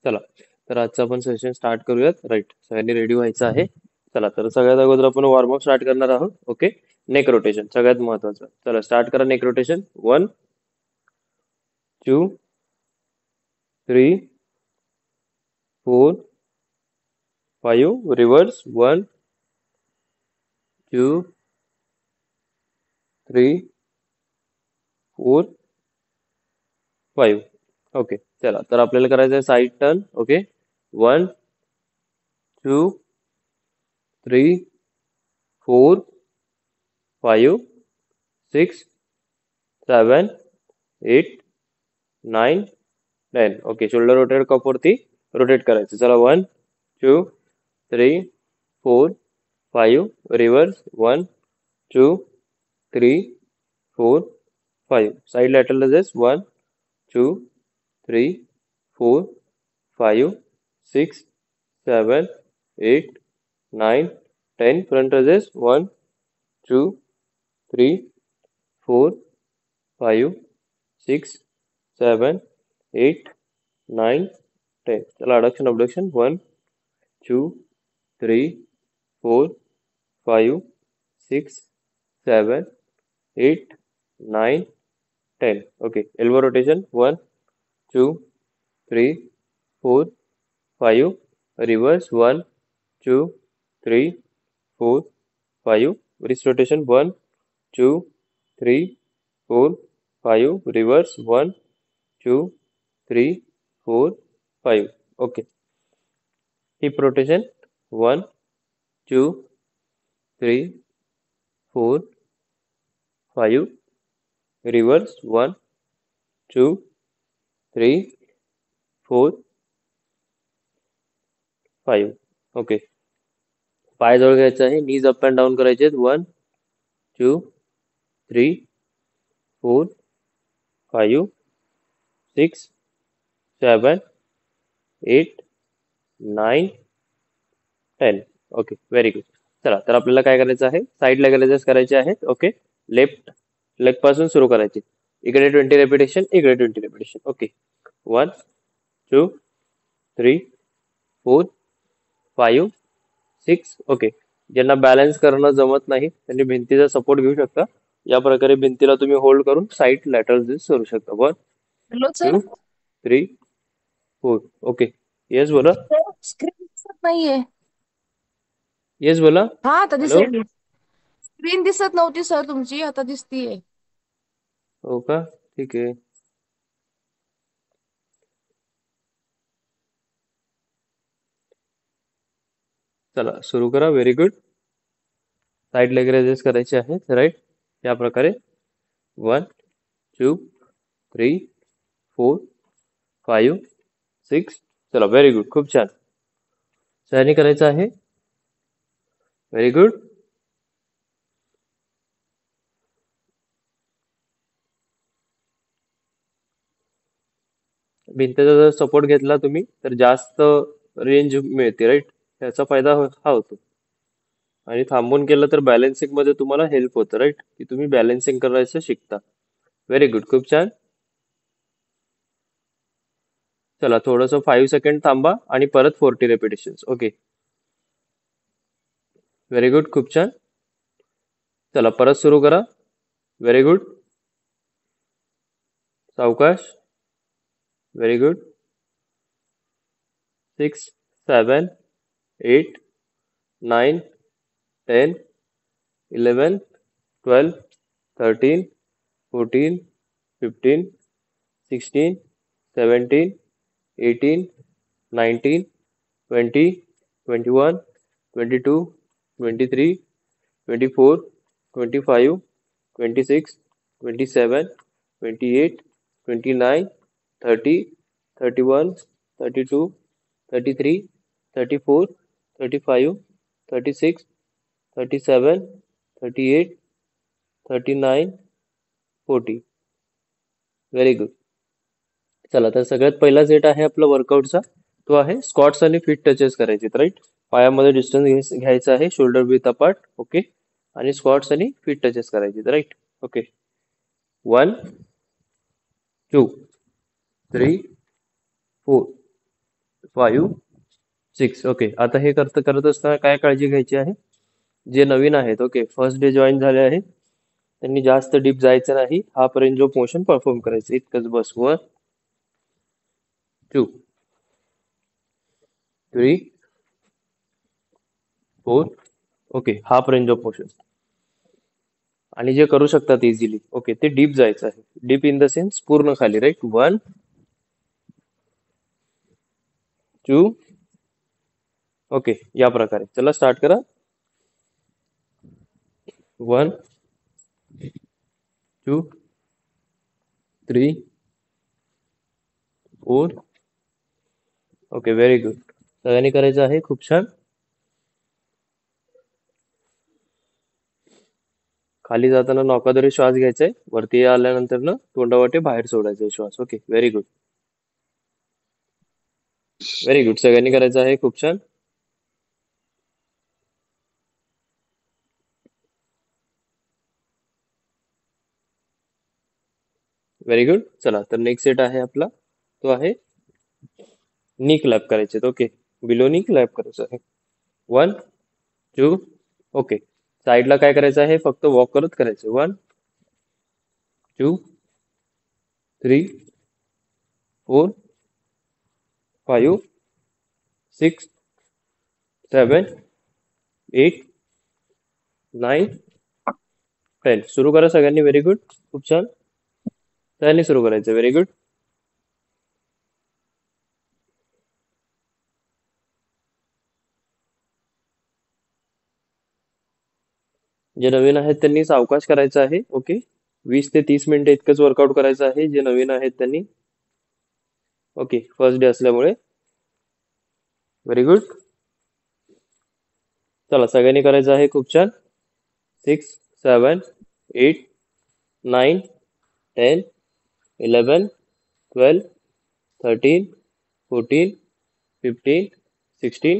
चला, तर आजचं आपण सेशन स्टार्ट करूयात. राईट, सगळ्यांनी रेडी व्हायचं आहे. चला, तर सगळ्यात अगोदर आपण वॉर्मअप स्टार्ट करणार आहोत. ओके, नेक रोटेशन सगळ्यात महत्वाचं. चला स्टार्ट करा. Neck rotation 1 2 3 4 5. रिव्हर्स 1 2 3 4 5. ओके, चला तर आपल्याला करायचं आहे side turn. Okay, 1 2 3 4 5 6 7 8 9 10. Okay, shoulder rotate cup वरती रोटेट करायचं. चला 1 2 3 4 5. Reverse 1 2 3 4 5. Side lateral lunges 1 2 3 4 5 6 7 8 9 10. Front लजेस 1 2 3 4 5 6 7 8 9 10. चला adduction abduction 1 2 3 4 5 6 7 8 9 10. Okay, elbow rotation 1 2 3 4 5. Reverse 1 2 3 4 5. Wrist rotation 1 2 3 4 5. Reverse 1 2 3 4 5. Okay, heap rotation 1 2 3 4 5. Reverse 1 2 3 4 5. Okay, पाय जवळ घ्यायचा आहे. नीज अप अँड डाऊन करायचे आहेत. 1 2 3 4 5 6 7 8 9 10. Okay, very good. चला, तर आपल्याला काय करायचं आहे, साईड लेग एक्सरसाइज करायचे आहेत. ओके, लेफ्ट लेग पासून सुरू करायचे. इकडे 20 रेपिटेशन, इकडे 20 रेपिटेशन. ओके, 1 2 3 4 5 6. ओके, ज्यांना बॅलन्स करणं जमत नाही त्यांनी भिंतीचा सपोर्ट घेऊ शकता. या प्रकारे भिंतीला तुम्ही होल्ड करून साईड लॅटरल करू शकता. 1 हॅलो सर. 2 3 4. ओके, येस बोला. स्क्रीन दिसत नाहीये. येस बोला. हा आता हॅलो. दिसेल. स्क्रीन दिसत नव्हती सर तुमची, आता दिसतीये. हो का, ठीक आहे. चला सुरू करा. Very good. Side leg raises करायचे आहेत. राईट, या प्रकारे 1 2 3 4 5 6. चला, व्हेरी गुड, खूप छान. सह्याने करायचं आहे. Very good. भिंतीचा जर सपोर्ट घेतला तुम्ही तर जास्त रेंज मिळते. राईट, त्याचा फायदा हा होतो. आणि थांबून केलं तर बॅलन्सिंग मध्ये तुम्हाला हेल्प होतं. राईट, की तुम्ही बॅलन्सिंग करायचं शिकता. व्हेरी गुड, खूप छान. चला थोडंसं 5 सेकंड थांबा आणि परत 40 रेपिटेशन्स. ओके, व्हेरी गुड, खूप छान. चला परत सुरू करा. Very good. सावकाश. Very good. 6 7 8 9 10 11 12 13 14 15 16 17 18 19 20 21 22 23 24 25 26 27 28 29 30 31 32 33 34 35 36 37 38 39 40. Very good. चला, तर सगळ्यात पहिला सेट आहे आपला वर्कआउटचा. तो आहे स्क्वॉट्स आणि फीट टचेस करायचे. राईट, पायामध्ये डिस्टन्स घ्यायचा आहे, शोल्डर विथ अपार्ट. ओके, आणि स्क्वॉट्स आणि फीट टचेस करायचे. Right, okay. 1 2 3 4 5 6. ओके, आता हे करत असताना काय काळजी घ्यायची आहे? जे नवीन आहेत, ओके, फर्स्ट डे जॉईन झाले आहे, त्यांनी जास्त डीप जायचं नाही. हा पर्यंत जो मोशन परफॉर्म करायचं इतकंच बस. 1 2 3 4. ओके, हा पर्यंत जो मोशन. आणि जे करू शकतात इझिली, ओके, ते डीप जायचं आहे. डीप इन द सेन्स पूर्ण खाली, राईट. 1 2. ओके, या प्रकारे. चला स्टार्ट करा. 1 2 3 4. Okay, very good. सगळ्यांनी करायचं आहे. खूप छान. खाली जाताना नौकाद्वारे श्वास घ्यायचा आहे. वरती आल्यानंतर ना तोंडावाटे बाहेर सोडायचा श्वास. Okay, very good. Very good. सगळ्यांनी करायचं आहे. खूप छान. Very good. चला, तर नेक्स्ट सेट आहे आपला, तो आहे नी क्लॅप करायचे. ओके, बिलो नी क्लॅप करायचं आहे. 1 2. ओके, साईडला काय करायचं आहे? फक्त वॉक करत करायचं. 1 2 3 4 5 6 7 8 9 10. सुरू करा सगळ्यांनी. Very good. खूप छान. सगळ्यांनी सुरू करायचं. Very good. जे नवीन आहेत त्यांनी सावकाश करायचं आहे. ओके, 20 ते 30 मिनिटं इतकंच वर्कआउट करायचं आहे जे नवीन आहेत त्यांनी. ओके, फर्स्ट डे असल्यामुळे. Very good. चला, सगळ्यांनी करायचं आहे. खूप छान. 6 7 8 9 10 11 12 13 14 15 16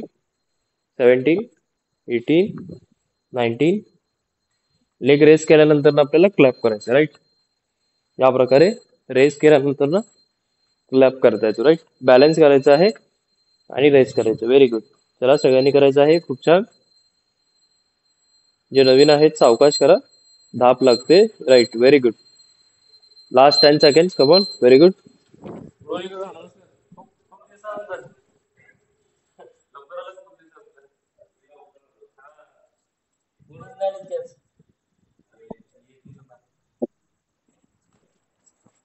17 18 19. लेग रेस केल्यानंतर ना आपल्याला क्लॅप करायचं, राईट. या प्रकारे रेस केल्यानंतर ना क्लॅप करता येतो, राईट. बॅलन्स करायचं आहे आणि रेस करायचं. Very good. चला, सगळ्यांनी करायचं आहे. खूप छान. जे नवीन आहेत सावकाश करा. धाप लागते, right. Very good. Last 10 seconds. Come on. Very good.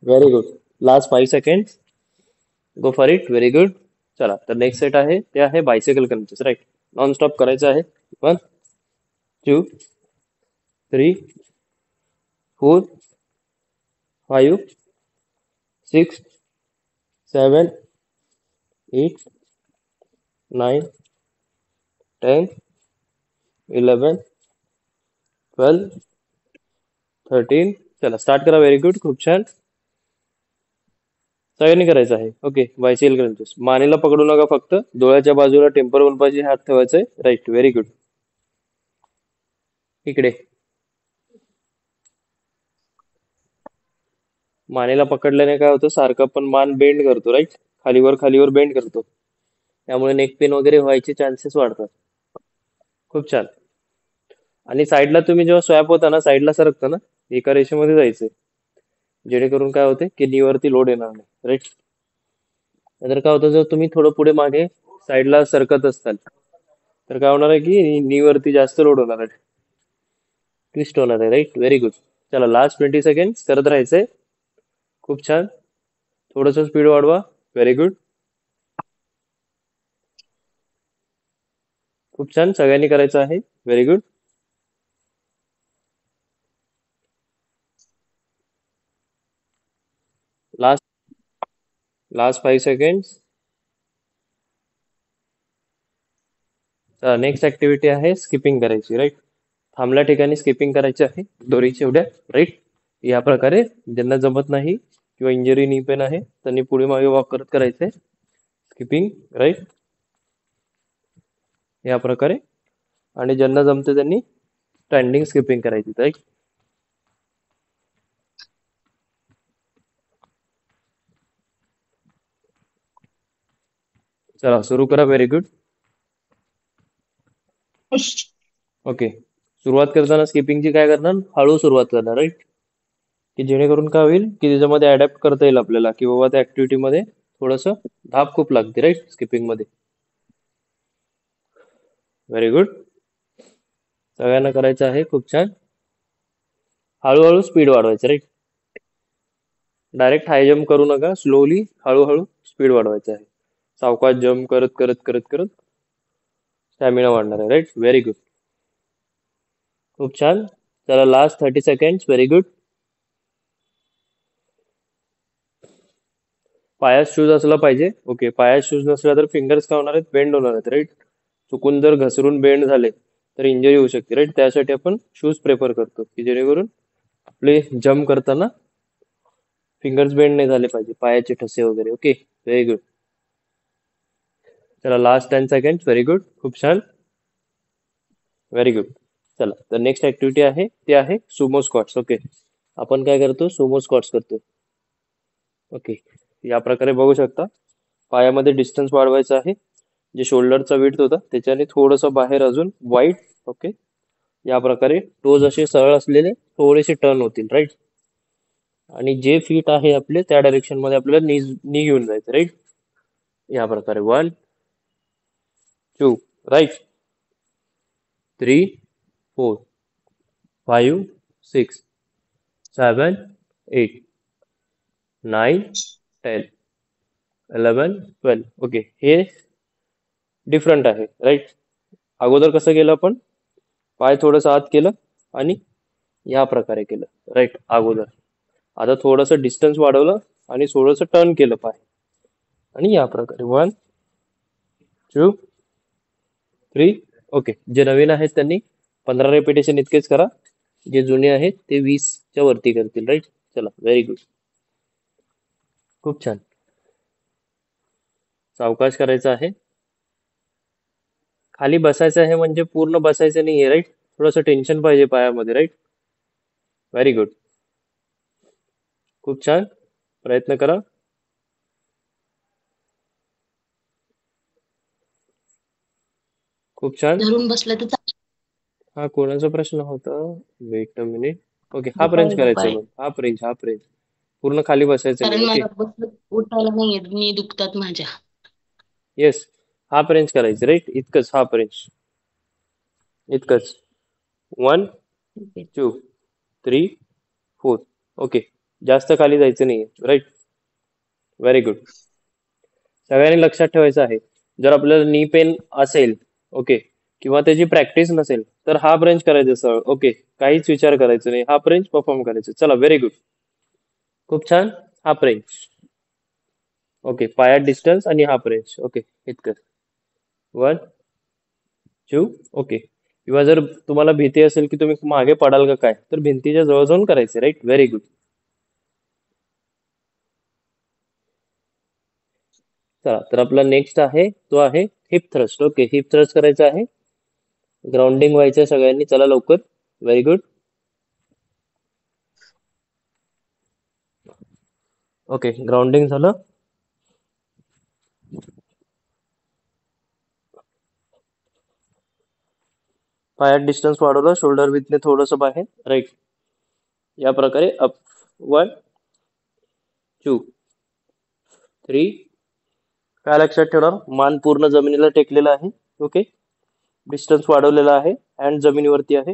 Very good. Last 5 seconds. Go for it. Very good. चला, तर नेक्स्ट सेट आहे ते आहे bicycle crunches, right. Non stop करायचं आहे. 1 2 3 4 5 6 7 8 9 10 11 12 13. चला, स्टार्ट करा. Very good. खूप छान. सगळ्यांनी करायचं आहे. Okay, bicycle crunches. मानेला पकडू नका, फक्त डोळ्याच्या बाजूला टेम्पर पाशी हात ठेवायचे, राईट. Very good. इकडे मानेला पकडल्याने काय होतं? सारखं पण मान बेंड करतो, राईट. खालीवर बेंड करतो. त्यामुळे नेक पेन वगैरे व्हायचे चान्सेस वाढतात. खूप छान. आणि साईडला तुम्ही जेव्हा स्वॅप होता ना, साईडला सरकता ना, एका रेषेमध्ये जायचंय, जेणेकरून काय होते की नी वरती लोड येणार नाही, राईट. नाहीतर काय होतं, जर तुम्ही थोडं पुढे मागे साईडला सरकत असताल तर काय होणार आहे की नी वरती जास्त लोड होणार आहे, ट्विस्ट होणार आहे, राईट. Very good. चला, लास्ट 20 सेकंड करत राहायचंय. खूप छान. थोडस स्पीड वाढवा. Very good. खूप छान. सगळ्यांनी करायचं आहे. Very good. Last last 5 seconds. Next activity आहे स्किपिंग करायची, राईट. थांबल्या ठिकाणी स्किपिंग करायची आहे दोरीच्या उड्या, राईट. या प्रकारे ज्यांना जमत नाही किंवा इंजरी नी पेन आहे त्यांनी पुढे मागे वॉक करत करायचंय स्किपिंग, राईट. या प्रकारे. आणि ज्यांना जमते त्यांनी स्टँडिंग स्किपिंग करायची, राईट. चला सुरू करा. Very good. ओके. सुरुवात करताना स्किपिंगची काय करणार, हळू सुरुवात करणार, राईट, की जेणेकरून काय होईल की त्याच्यामध्ये अडॅप्ट करता येईल आपल्याला, की बाबा त्या ऍक्टिव्हिटी मध्ये थोडंसं धाप खूप लागते, राईट, स्किपिंग मध्ये. Very good. सगळ्यांना करायचं आहे. खूप छान. हळूहळू स्पीड वाढवायचं, राईट. डायरेक्ट हाय जम्प करू नका, स्लोली हळूहळू स्पीड वाढवायचं आहे. सावकाश जम्प करत करत करत करत स्टॅमिना वाढणार आहे, राईट. Very good. खूप छान. चला लास्ट 30 सेकंड. Very good. पायात शूज असला पाहिजे. ओके. पायात शूज नसला तर फिंगर्स काय होणार आहेत, बेंड होणार आहेत, राईट. चुकून जर घसरून बेंड झाले तर इंजरी होऊ शकते, राईट. त्यासाठी आपण शूज प्रेफर करतो, की जेणेकरून आपले जम्प करताना फिंगर्स बेंड नाही झाले पाहिजे, पायाचे ठसे वगैरे. ओके. Very good. चला लास्ट 10 सेकंड. Very good. खूप छान. Very good. चला तर नेक्स्ट ऍक्टिव्हिटी आहे ती आहे सुमो स्क्वॉट्स. ओके. आपण काय करतो, सुमो स्क्वॉट्स करतो. ओके. या प्रकारे बघू शकता. पायामध्ये डिस्टन्स वाढवायचा आहे. जे शोल्डरचा विड्थ होता त्याच्याने थोडंसं बाहेर अजून वाईड. ओके. या प्रकारे टोज असे सरळ असलेले थोडेसे टर्न होतील, राईट. आणि जे फीट आहे आपले त्या डायरेक्शन मध्ये आपल्याला नी घेऊन जायचं, राईट. या प्रकारे 1 2 राईट, 3 4 5 6 7 8 9 10 11 12. ओके. हे डिफरंट आहे, राईट. अगोदर कसं केलं आपण, पाय थोडंसं आत केलं आणि या प्रकारे केलं, राईट, अगोदर. आता थोडंसं डिस्टन्स वाढवलं आणि थोडंसं टर्न केलं पाय, आणि या प्रकारे 1 2 3. ओके. जे नवीन आहेत त्यांनी 15 रेपिटेशन इतकेच करा. जे जुने आहेत ते 20च्या वरती करतील, राईट. चला. Very good. खूप छान. सावकाश करायचं आहे. खाली बसायचं आहे म्हणजे पूर्ण बसायचं नाहीये, राईट. थोडंसं टेन्शन पाहिजे पायामध्ये, राईट. Very good. खूप छान. प्रयत्न करा. खूप छान. धरून बसलं तर हा कोणाचा प्रश्न होता, weight a minute. Okay. Half range दुपारी करायचंय दुपारी मग, हाफ रेंज, हाफ रेंज. पूर्ण खाली बसायचं नाही. कारण ओके. मला बसलं उठायला नाही येत, नी दुखतात माझ्या. येस. हाफ रेंज करायचं, राईट. इतकंच, हाफ रेंज इतकंच. 1 ठीक आहे. 2 3 4. ओके. जास्त खाली जायचं नाही, राईट. Very good. सगळ्यांनी लक्षात ठेवायचं आहे, जर आपल्याला नी पेन असेल, ओके, किंवा त्याची प्रॅक्टिस नसेल तर हाफ रेंज करायचं सरळ. ओके. काहीच विचार करायचं नाही, हाफ रेंज परफॉर्म करायचं. चला. Very good. खूप छान. Half range. ओके. पायात डिस्टन्स आणि हाफ रेंज. ओके. इतकं. 1 2. ओके. किंवा जर तुम्हाला भीती असेल की तुम्ही मागे पडाल का काय, तर भिंतीच्या जवळ जाऊन करायचे, राईट. Very good. चला तर आपला नेक्स्ट आहे तो आहे heap thrust. Okay. Heap thrust करायचं आहे. ग्राउंडिंग व्हायचं सगळ्यांनी. चला लवकर. Very good. ओके. ग्राउंडिंग झालं. पायात डिस्टन्स वाढवलं, शोल्डर विथने थोडंसं बाहेर, राईट. या प्रकारे अप. 1 2 3. काय लक्षात ठेवणार, मान पूर्ण जमिनीला टेकलेला आहे. ओके. डिस्टन्स वाढवलेला आहे. हँड जमिनीवरती आहे.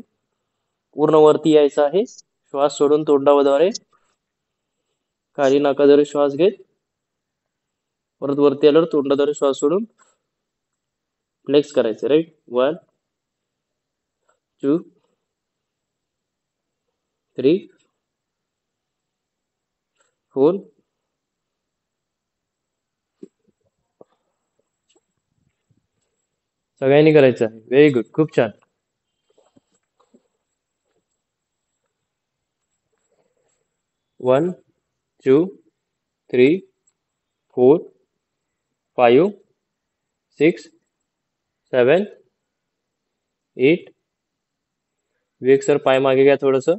पूर्ण वरती यायचं आहे. श्वास सोडून तोंडाद्वारे खाली नाकाद्वारे श्वास घेत परत वरती आल्यावर तोंडाद्वारे श्वास सोडून फ्लेक्स करायचे, राईट. 1 2 3 4. सगळ्यांनी करायचं आहे. Very good. खूप छान. 1 2 3 4 5 6 7 8. विवेक सर पाय मागे घ्या थोडंसं,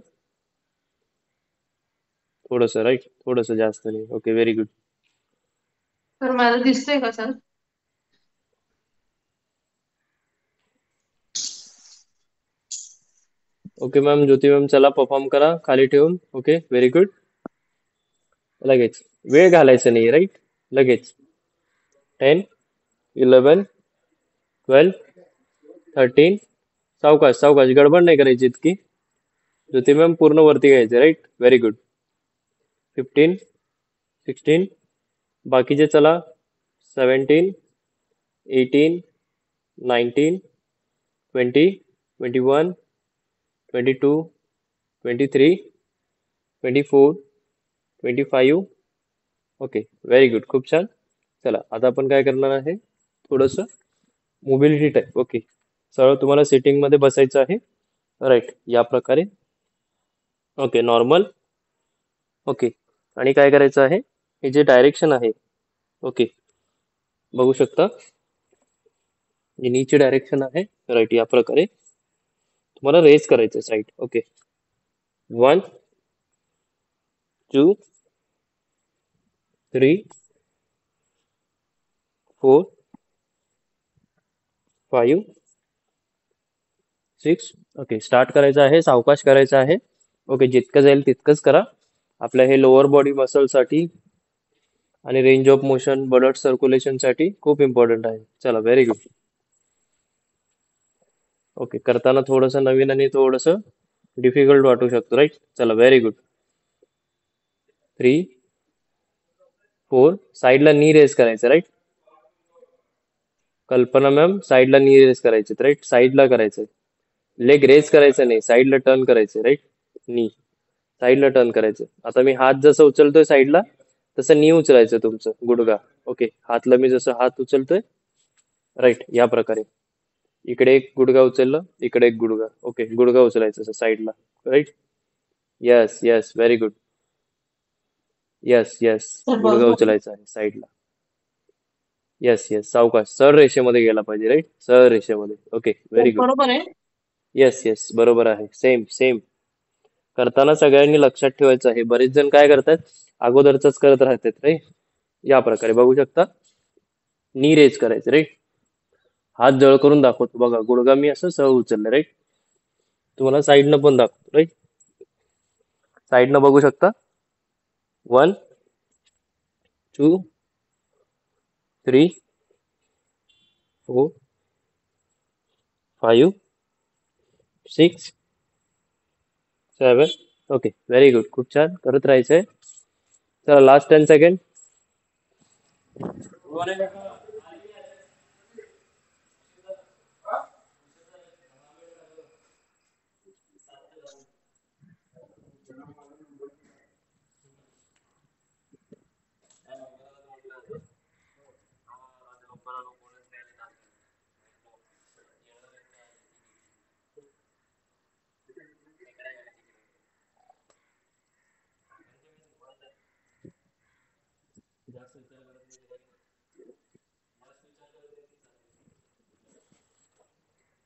थोडंसं, राईट. थोडंसं, जास्त नाही. ओके. Very good. तर मला दिसतंय का सर? ओके मॅम, ज्योती मॅम चला परफॉर्म करा खाली ठेवून. Okay, very good. लगेच, वेळ घालायचा नाही, राईट. लगेच. 10, 11, 12, 13. सावकाश सावकाश, गडबड नाही करायची इतकी. ज्योती मॅम पूर्ण वरती घ्यायचे, राईट. Very good. 15, 16. बाकीचे चला. 17, 18, 19, 20, 21, 22, 23, 24, 25. ओके, व्हेरी गुड, खूप छान. चला आता आपण काय करणार आहे, थोडस मोबिलिटी टाईप. ओके, सरळ तुम्हाला सिटिंग मध्ये बसायचं आहे, राईट, या प्रकारे. Okay, normal. ओके, आणि काय करायचं आहे, हे जे डायरेक्शन आहे, ओके, बघू शकता, ही नीचे डायरेक्शन आहे, राईट, या प्रकारे तुम्हाला रेस करायचं आहे, राईट. ओके, 1, 2, 3, 4, 5, 6. ओके, स्टार्ट करायचं आहे, सावकाश करायचं आहे. ओके, जितकं जाईल तितकंच करा. आपल्या हे लोअर बॉडी मसल साठी आणि range of motion, blood circulation साठी खूप इम्पॉर्टंट आहे. चला, व्हेरी गुड. ओके, करताना थोडंसं नवीन आणि थोडंसं डिफिकल्ट वाटू शकतो, राईट. चला, व्हेरी गुड. 3, 4. साईडला नी रेस करायचं, राईट. कल्पना मॅम, साईडला नी रेस करायचे, राईट. साईडला करायचं, लेग रेस करायचं नाही, साईडला टर्न करायचं, राईट. नी साईडला टर्न करायचं. आता मी हात जसं उचलतोय साईडला, तसं नी उचलायचं तुमचं गुडघा. ओके, हातला मी जसं हात उचलतोय, राईट, या प्रकारे. इकडे एक गुडघा उचललं, इकडे एक गुडघा. ओके, गुडघा उचलायचं असं साईडला, right. Yes yes, very good. Yes yes, sir गुडघा बरोबर आहे. उचलायचा आहे साईडला. येस येस, सावकाश, सरळ रेषेमध्ये गेला पाहिजे, राईट, सरळ रेषेमध्ये. Okay, sir very good. बरोबर आहे. येस येस, बरोबर आहे. Same same. करताना सगळ्यांनी लक्षात ठेवायचं आहे, बरेच जण काय करतात, अगोदरच करत राहतात, राईट. या प्रकारे बघू शकता, नी रेज करायचं, राईट. हात जळ करून दाखवतो बघा, गुडघा मी असं सहज उचललं, राईट. तुम्हाला साईडनं पण दाखवतो, राईट. साईडनं बघू शकता. 1, 2, 3, 4, 5, 6, 7. ओके, व्हेरी गुड, खूप छान, करत राहायचंय. चला, लास्ट 10 सेकंड.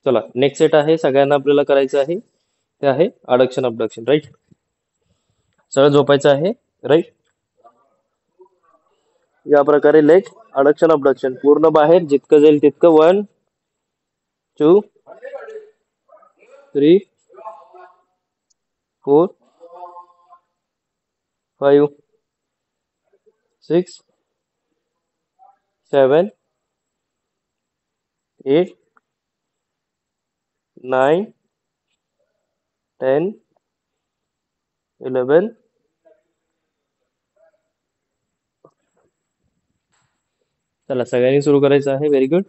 चला, नेक्स्ट सेट आहे, सगळ्यांना आपल्याला करायचं आहे, ते आहे अडक्शन अबडक्शन, राईट. सरळ झोपायचं आहे, राईट. या प्रकारे लेग अडक्शन अबडक्शन पूर्ण बाहेर, जितकं जाईल तितकं. 1, 2, 3, 4, 5, 6, 7, 8, 9, 10, 11. चला, सगळ्यांनी सुरू करायचं आहे, व्हेरी गुड,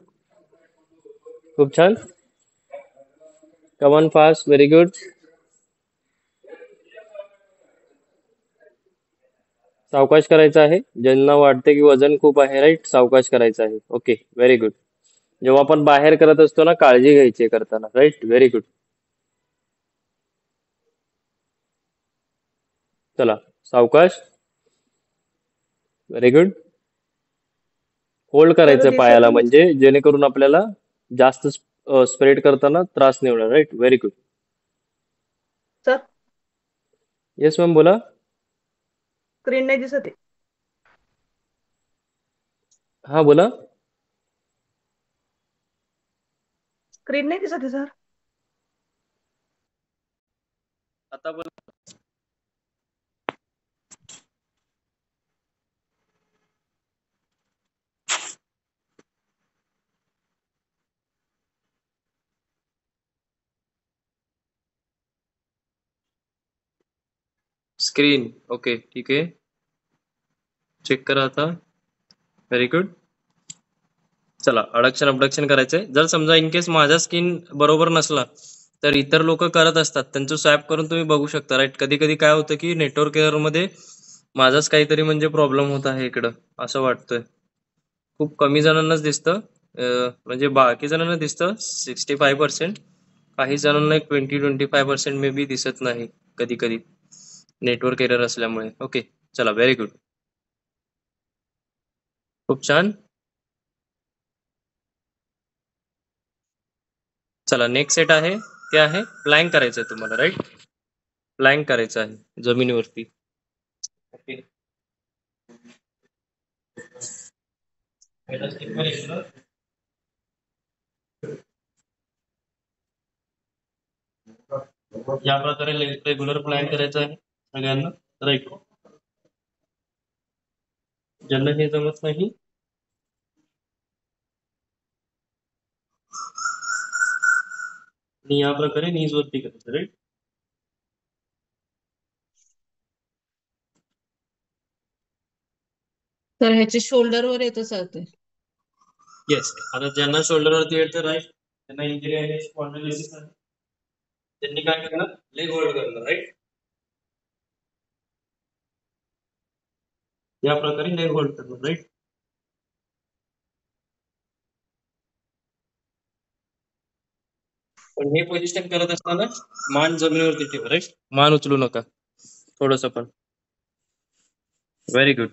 खूप छान. Come on fast, very good. सावकाश करायचं आहे, ज्यांना वाटते की वजन खूप आहे, राईट, सावकाश करायचं आहे. Okay, very good. जेव्हा आपण बाहेर करत असतो ना, काळजी घ्यायची आहे करताना, राईट. Very good. चला, सावकाश, व्हेरी गुड. होल्ड सर करायचं दिसत पायाला, नाही. म्हणजे जेणेकरून आपल्याला जास्त स्प्रेड करताना त्रास नाही होणार, right. Very good. Sir yes ma'am, बोला. स्क्रीन नाही दिसत आहे. हा, बोला. स्क्रीन नाही दिसत आहे सर. आता बोला. स्क्रीन ओके ठीक आहे, चेक करा आता. Very good. चला अडक्शन अबडक्शन करायचंय. जर समजा इन केस माझा स्किन बरोबर नसला तर इतर लोक करत असतात, त्यांचं स्वॅप करून तुम्ही बघू शकता राईट. कधी कधी काय होतं की नेटवर्क एरर मध्ये माझाच काहीतरी म्हणजे प्रॉब्लेम होत आहे इकडं असं वाटतंय. खूप कमी जणांनाच दिसतं, म्हणजे बाकी जणांना दिसतं 65%, काही जणांना 20-25% मे बी दिसत नाही कधी कधी नेटवर्क एरर असल्यामुळे. ओके चला व्हेरी गुड, खूप छान. चला नेक्स्ट सेट आहे ते आहे प्लॅंक करायचं आहे तुम्हाला राईट. प्लॅंक करायचं आहे जमिनीवरती. ओके पहिला step वर येतो. या प्रकारे रेग्युलर प्लॅन करायचं आहे सगळ्यांना राईट. ज्यांना हे जमत नाही आणि या प्रकारे नीज वरती करायचं राईट. तर ह्याचे शोल्डरवर येतं सर ते. येस, आता ज्यांना शोल्डर वरती येतं राईट, त्यांना इंजुरी आहे स्पॉन्डिलोसिस आहे, त्यांनी काय करणार, लेग होल्ड करणार राईट. या प्रकारे लेग होल्ड करणार राईट. पण हे पोझिशन करत असताना मान जमिनीवरती ठेवा राईट, मान उचलू नका थोडस पण. Very good.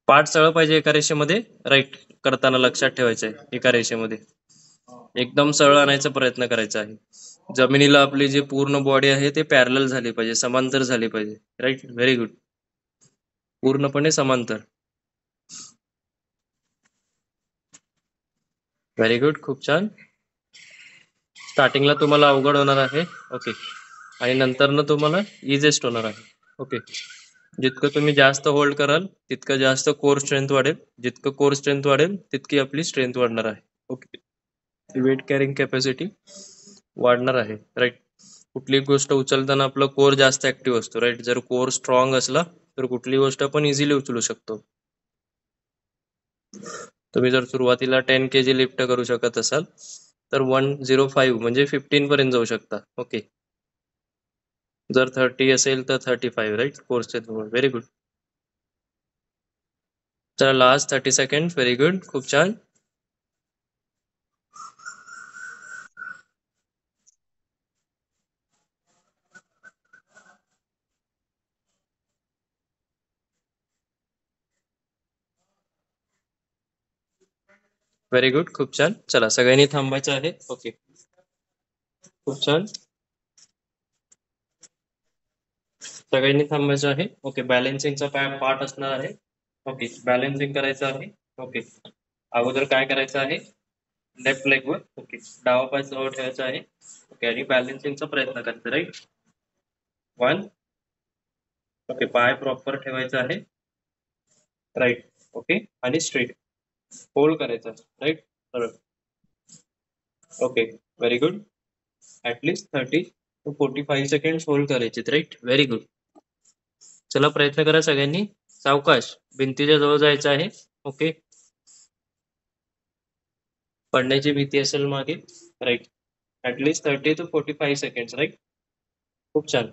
पाठ सरळ पाहिजे एका रेषेमध्ये राईट, करताना लक्षात ठेवायचंय एका रेषेमध्ये एकदम सरळ आणायचा प्रयत्न करायचा आहे. जमिनीला आपली जी पूर्ण बॉडी आहे ते पॅरलल झाली पाहिजे, समांतर झाली पाहिजे राईट. व्हेरी गुड, पूर्णपणे समांतर. व्हेरी गुड, खूप छान. स्टार्टिंगला तुम्हाला अवघड होणार आहे ओके, आणि नंतर तुम्हाला इझेस्ट होणार आहे ओके. जितकं तुम्ही जास्त होल्ड कराल तितकं जास्त कोर स्ट्रेंथ वाढेल, जितकं कोर स्ट्रेंथ वाढेल तितकी आपली स्ट्रेंथ वाढणार आहे ओके. वेट कॅरिंग कॅपॅसिटी वाढणार आहे राईट. कुठली गोष्ट उचलताना आपला कोर जास्त ऍक्टिव्ह असतो राईट. जर कोर स्ट्रॉंग असला तर कुठली गोष्ट आपण इझिली उचलू शकतो. तुम्ही जर सुरुवातीला 10 kg लिफ्ट करू शकत असाल तर 105 म्हणजे 15 पर्यंत जाऊ शकता ओके. जर 30 असेल तर 35 राईट कोर्सचे. Very good. चला लास्ट 30 सेकंड. व्हेरी गुड, खूप छान. व्हेरी गुड, खूप छान. चला सगळ्यांनी थांबायचं आहे ओके. खूप छान, सगळ्यांनी थांबायचं आहे ओके. बॅलन्सिंगचा पार्ट असणार आहे ओके. बॅलन्सिंग करायचं आहे ओके. अगोदर काय करायचं आहे, लेफ्ट लेग वर ओके डावा पाय जवळ ठेवायचा आहे ओके, आणि बॅलन्सिंगचा प्रयत्न करायचा राईट. 1 ओके, पाय प्रॉपर ठेवायचा आहे राईट ओके, आणि स्ट्रेट होल्ड करायचा राईट सरळ okay. Very good. At least 30-45 second hold करायचे राईट. Very good. चला प्रयत्न करा सगळ्यांनी, सावकाश भिंतीच्या जवळ जायचं आहे ओके. पडण्याची भीती असेल मागे राईट. At least 30-45 second write. खूप छान.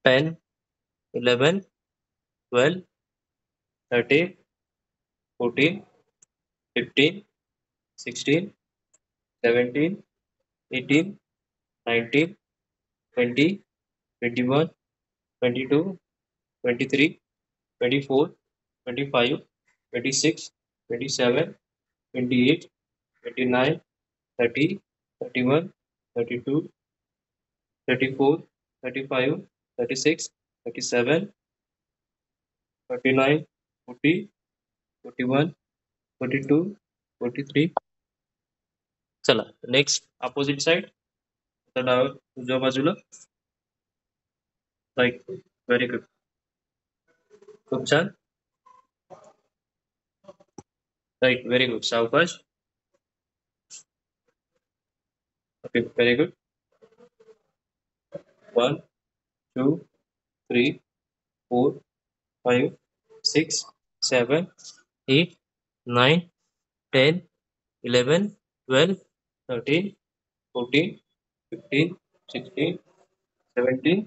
10, 11, 12, 13, 14, 15, 16, 17, 18, 19, 20, 21, 22, 23, 24, 25, 26, 27, 28, 29, 30, 31, 32, 34, 35, 36, 37, 39, 40, 41, 42, 43. चला नेक्स्ट अपोजिट साइड, आता डाव्या उजव्या बाजूला. राईट. Very good. खूप छान. राईट. Very good. सावकाश. ओके. Very good. 1 2 3 4 5 6 7 8 9 10 11 12 13 14 15 16 17 18 19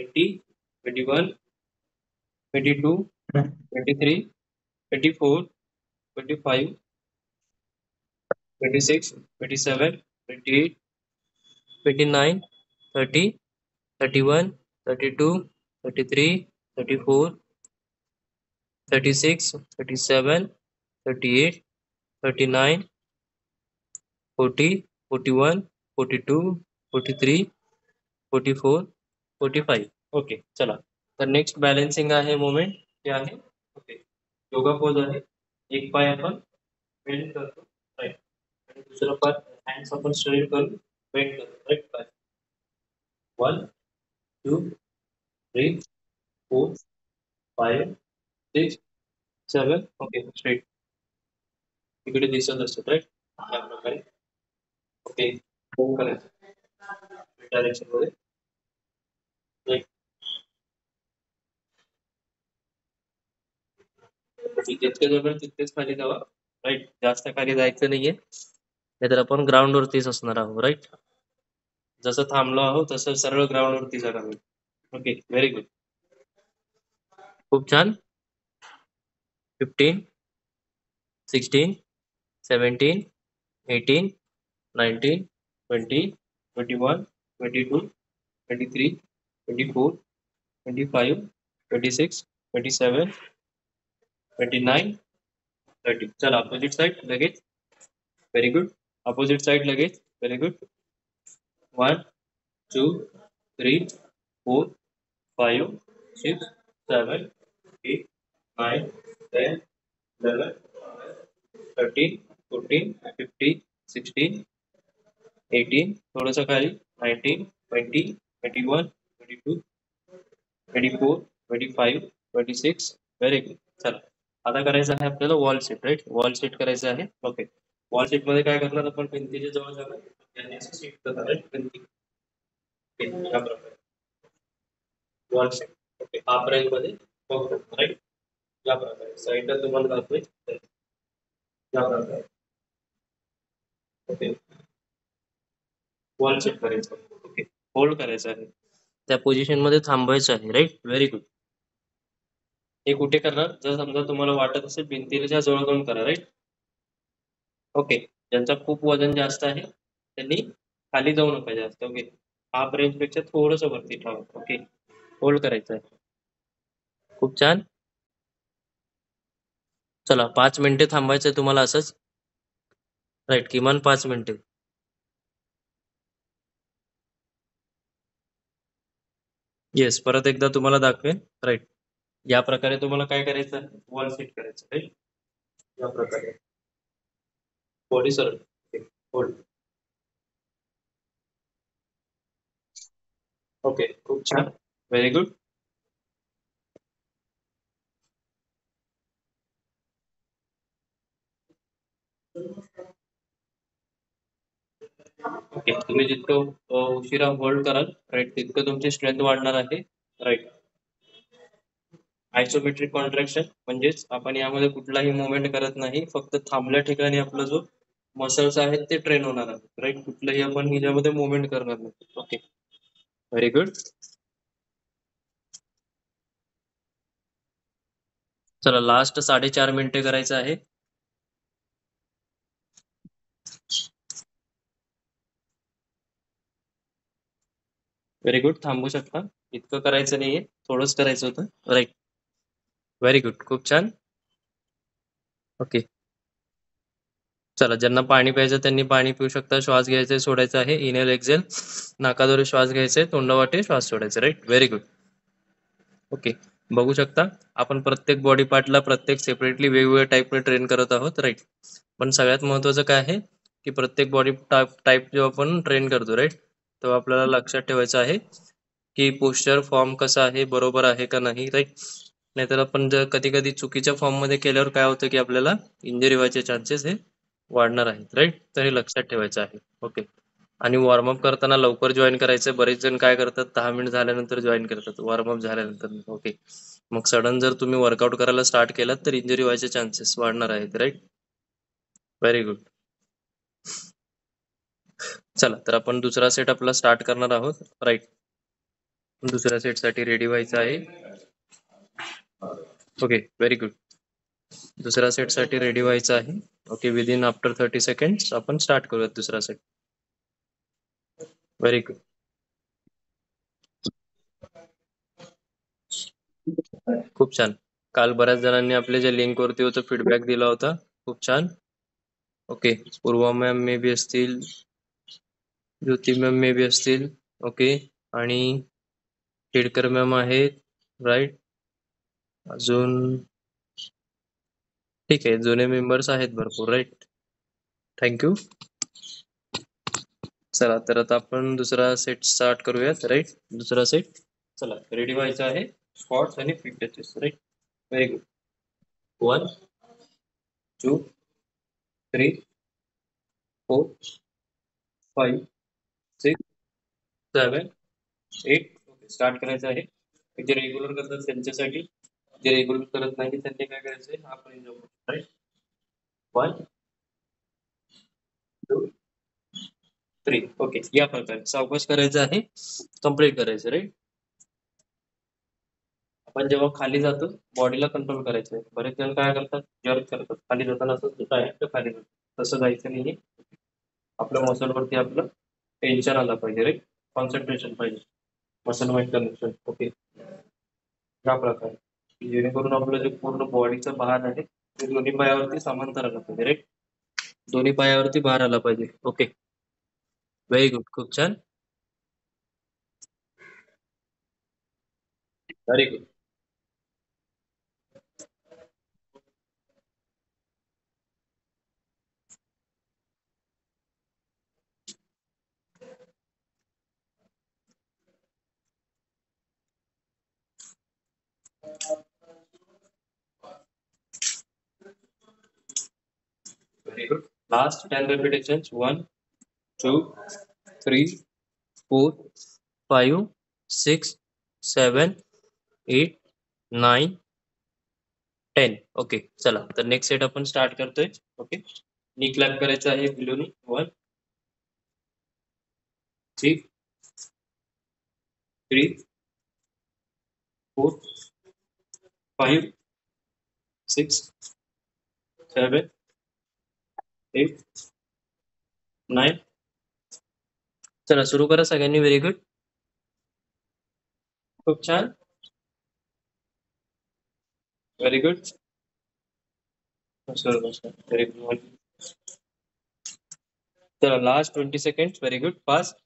20 21 22 23 24 25 26 27 28 29 30 31 32 33 34 36 37 38 39 40 41 42 43 44 45. ओके. चला, तर नेक्स्ट बॅलन्सिंग आहे मोमेंट ते आहे. ओके. योगा पोज आहे. एक पाय आपण बेंड करतो, राईट, आणि दुसरा पाय हँड्स आपण स्ट्रेट करून बेंड करतो, राईट पाय. 1 2 3 4 5 6 7. ओके. स्ट्रेट इकडे दिसत असतो, राईट, या प्रकारे. ओके. मूव करायचं डायरेक्शन मध्ये. एक. जितके जमेल तितकेच खाली जावा, राईट. जास्त खाली जायचं नाहीये, नाहीतर आपण ग्राउंड वरतीच असणार आहोत, राईट. जसं थांबलो आहोत तसं सरळ ग्राउंड वरती जाणार. ओके. Very good. खूप छान. 15 16 17 18 19 20 21 22 23 24 25 26 27 29 30. चला अपोजिट साइड लगेच. Very good. अपोजिट साइड लगेच. Very good. 1 2 3 4 5 6 7 8 9 10 11 13 14 15 16 18, थोडंसं खाली, 19 20 21 22 24 25 26. Very good. चला, आता करायचं आहे आपल्याला wall set, right. Wall set करायचं आहे. ओके. वॉल सेट मध्ये काय करणार आपण, भिंतीच्या जवळ जाणार आणि असं सेट करणार, राईट, भिंती. ओके, या प्रकारे wall set. Okay. Half range मध्ये बघू, राईट, या प्रकारे साईडला तुम्हाला दाखवेल, या प्रकारे. ओके. वॉल सेट करायचं. ओके. होल्ड करायचं आहे, त्या पोझिशन मध्ये थांबायचं आहे, राईट. Very good. हे कुठे करणार, जर समजा तुम्हाला वाटत असेल भिंतीच्या जवळ जाऊन करा, राईट. ओके. ज्यांचं खूप वजन जास्त आहे त्यांनी खाली जाऊ नका जास्त. ओके. हाफ रेंज पेक्षा थोडस वरती ठेवा. ओके. होल्ड करायचं आहे. खूप छान. चला 5 मिनिटे थांबायचं तुम्हाला असंच, राईट, किमान 5 मिनिटे. येस, परत एकदा तुम्हाला दाखवेन, राईट. या प्रकारे तुम्हाला काय करायचं आहे, वॉल सेट करायचं, राईट, या प्रकारे. बॉडी सरळ. होल्ड. ओके. खूप छान. Very good. ओके. तुम्ही जितकं उशिरा होल्ड कराल, राईट, तितकं तुमची स्ट्रेंथ वाढणार आहे, राईट. आयसोमेट्रिक कॉन्ट्रॅक्शन म्हणजेच आपण यामध्ये कुठलाही मुवमेंट करत नाही, फक्त थांबल्या ठिकाणी आपला जो मसल्स आहेत ते ट्रेन होणार आहेत, राईट. कुठलंही आपण याच्यामध्ये मुवमेंट करणार नाही. ओके. Very good. चला लास्ट 4.5 मिनिटे करायचं आहे. Very good. थांबू शकता. इतकं करायचं नाहीये, थोडंच करायचं होतं, राईट. Very good. खूप छान. ओके. चला, ज्यांना पाणी प्यायचं त्यांनी पाणी पिऊ शकता. श्वास घ्यायचा सोडायचा आहे, इनहेल एक्झेल. नाकाद्वारे श्वास घ्यायचा, तोंडावाटे श्वास सोडायचा, राईट. Very good. ओके. बघू शकता आपण प्रत्येक बॉडी पार्टला प्रत्येक सेपरेटली वेगवेगळ्या टाईपने ट्रेन करत आहोत, राईट. पण सगळ्यात महत्वाचं काय आहे की प्रत्येक बॉडी टाईप जेव्हा आपण ट्रेन करतो, राईट, तेव्हा आपल्याला लक्षात ठेवायचं आहे की पोस्चर फॉर्म कसा आहे, बरोबर आहे का नाही, राईट. नाहीतर आपण जर कधी कधी चुकीच्या फॉर्म मध्ये केल्यावर काय होतं की आपल्याला इंजरी व्हायचे चान्सेस हे वाढणार आहेत, राईट. तर हे लक्षात ठेवायचं आहे. ओके. आणि वॉर्मअप करताना लवकर जॉईन करायचं. बरेच जण काय करतात 10 मिनिट झाल्यानंतर जॉईन करतात, वॉर्मअप झाल्यानंतर. ओके. मग सडन जर तुम्ही वर्कआउट करायला स्टार्ट केलात तर इंजरी व्हायचे चान्सेस वाढणार आहेत, राईट. Very good. चला तर आपण दुसरा सेट आपला स्टार्ट करणार आहोत, राईट. दुसऱ्या सेट साठी रेडी व्हायचं आहे. Okay, very good. दुसऱ्या सेट साठी रेडी व्हायचं आहे. ओके, विदिन आफ्टर 30 सेकंड्स आपण स्टार्ट करूयात दुसरा सेट. Very good. खूप छान. काल बऱ्याच जणांनी आपल्या ज्या लिंक वरती होतं फीडबॅक दिला होता. खूप छान. Okay, Purva ma'am may be असतील, ज्योती मॅम मे बी असतील. ओके, आणि केडकर मॅम आहेत, राईट. अजून ठीक आहे, जुने मेंबर्स आहेत भरपूर, राईट. थँक्यू. चला तर आता आपण दुसरा सेट स्टार्ट करूयात, राईट. दुसरा सेट. चला रेडी व्हायचं आहे. स्क्वॉट्स आणि feet touches, right. Very good. 1 2 3 4 5 6 7 8. Okay, start करायचं आहे. जे रेग्युलर करतात त्यांच्यासाठी, जे रेग्युलर करत नाही त्यांनी काय करायचंय, हा पण जाऊ, राईट. 1 2 3. ओके, या प्रकारे सावकाश करायचं आहे, कम्प्लीट करायचं, राईट. आपण जेव्हा खाली जातो बॉडीला कंट्रोल करायचं आहे. बरेच जण काय करतात, जर्क करतात खाली जाताना, असं डायरेक्ट खाली जातात. तसं जायचं नाही. आपल्या मसलवरती आपलं टेन्शन आलं पाहिजे, राईट. कॉन्सन्ट्रेशन पाहिजे, मसल माइंड कनेक्शन. ओके, या प्रकारे जेणेकरून आपलं जे पूर्ण बॉडीचा भार आहे ते दोन्ही पायावरती समांतर आला पाहिजे, राईट. दोन्ही पायावरती भार आला पाहिजे. Okay, very good. खूप छान. Very good. Very good. Last 10 repetitions. 1 2 3 4 5 6 7 8 9 10. Okay, चला तर नेक्स्ट सेट आपण स्टार्ट करतोय. ओके, नी क्लॅप करायचं आहे बिलोनी. 1 3 3 4 5 6 7 8 9. चला सुरू करा सगळ्यांनी. Very good. खूप छान. Very good. Very good. चला last 20 second. Very good. Fast.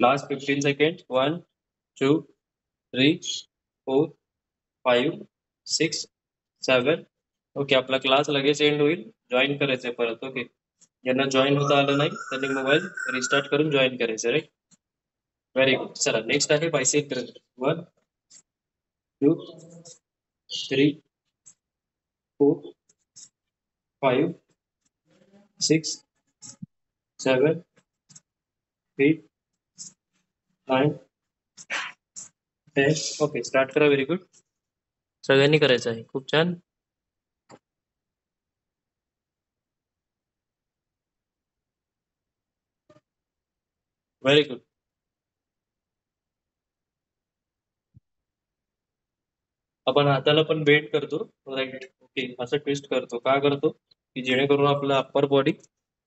Last 15 second. 1 2 3 4 5 6 7. Okay, आपला क्लास लगेच एंड होईल. जॉईन करायचंय परत. ओके, ज्यांना जॉईन होता आलं नाही त्यांनी मोबाईल रिस्टार्ट करून जॉईन करायचं, राईट. Very good. चला नेक्स्ट आहे बायसेप थ्रस्ट. 1 2 3 4 5 6 7 8 9 10. ओके, स्टार्ट करा. Very good. सगळ्यांनी करायचं आहे. खूप छान. Very good. आपण हाताला पण बेंड करतो, राईट. ओके, असं ट्विस्ट करतो. का करतो की जेणेकरून आपलं अप्पर बॉडी,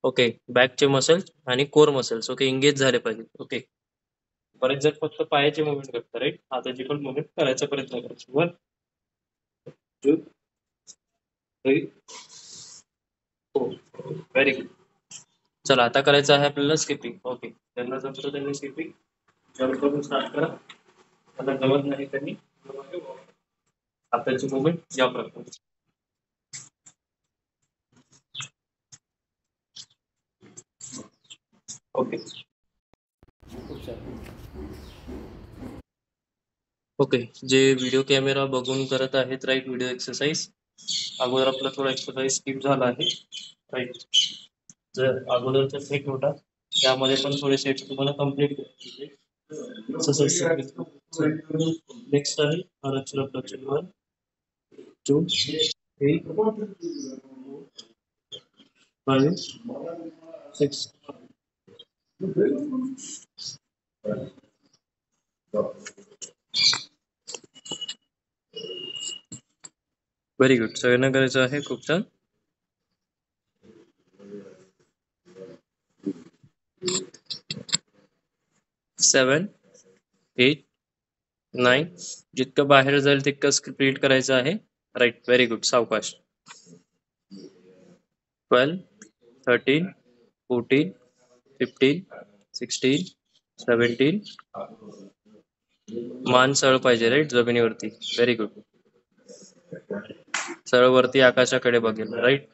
ओके, बॅकचे मसल्स आणि कोर मसल्स, ओके, एंगेज झाले पाहिजे. ओके, बरेच जण फक्त पायाचे मुवमेंट करतात, राईट. हाताची पण मुवमेंट करायचा प्रयत्न करायचा. 1 2 3 4. Very good. चला आता करायचं आहे आपल्याला स्किपिंग. ओके, ज्यांना जमतं त्यांनी स्किपिंग जंप करून स्टार्ट करा. आता जमत नाही त्यांनी हाताची मुवमेंट या प्रकारे. ओके. ओके, जे व्हिडिओ कॅमेरा बघून करत आहेत राईट व्हिडिओ एक्सरसाइज, अगोदर आपला थोडा एक्सरसाइज स्किप झाला आहे राईट. जर अगोदरचा सेट होता त्यामध्ये पण थोडे सेट तुम्हाला कम्प्लीट करायचे. नेक्स्ट आहे आरक्षण फ्लक्शन 1 2 3 5 6. व्हेरी गुड, सगळ्यांना करायचं आहे. खूप छान. 7 8 9. जितकं बाहेर जाईल तितकं स्पीड करायचं आहे राईट. व्हेरी गुड, सावकाश. 12 13 14 15 16 17. मान सरळ पाहिजे राईट जमिनीवरती. Very good. सरळ वरती आकाशाकडे बघेल राईट.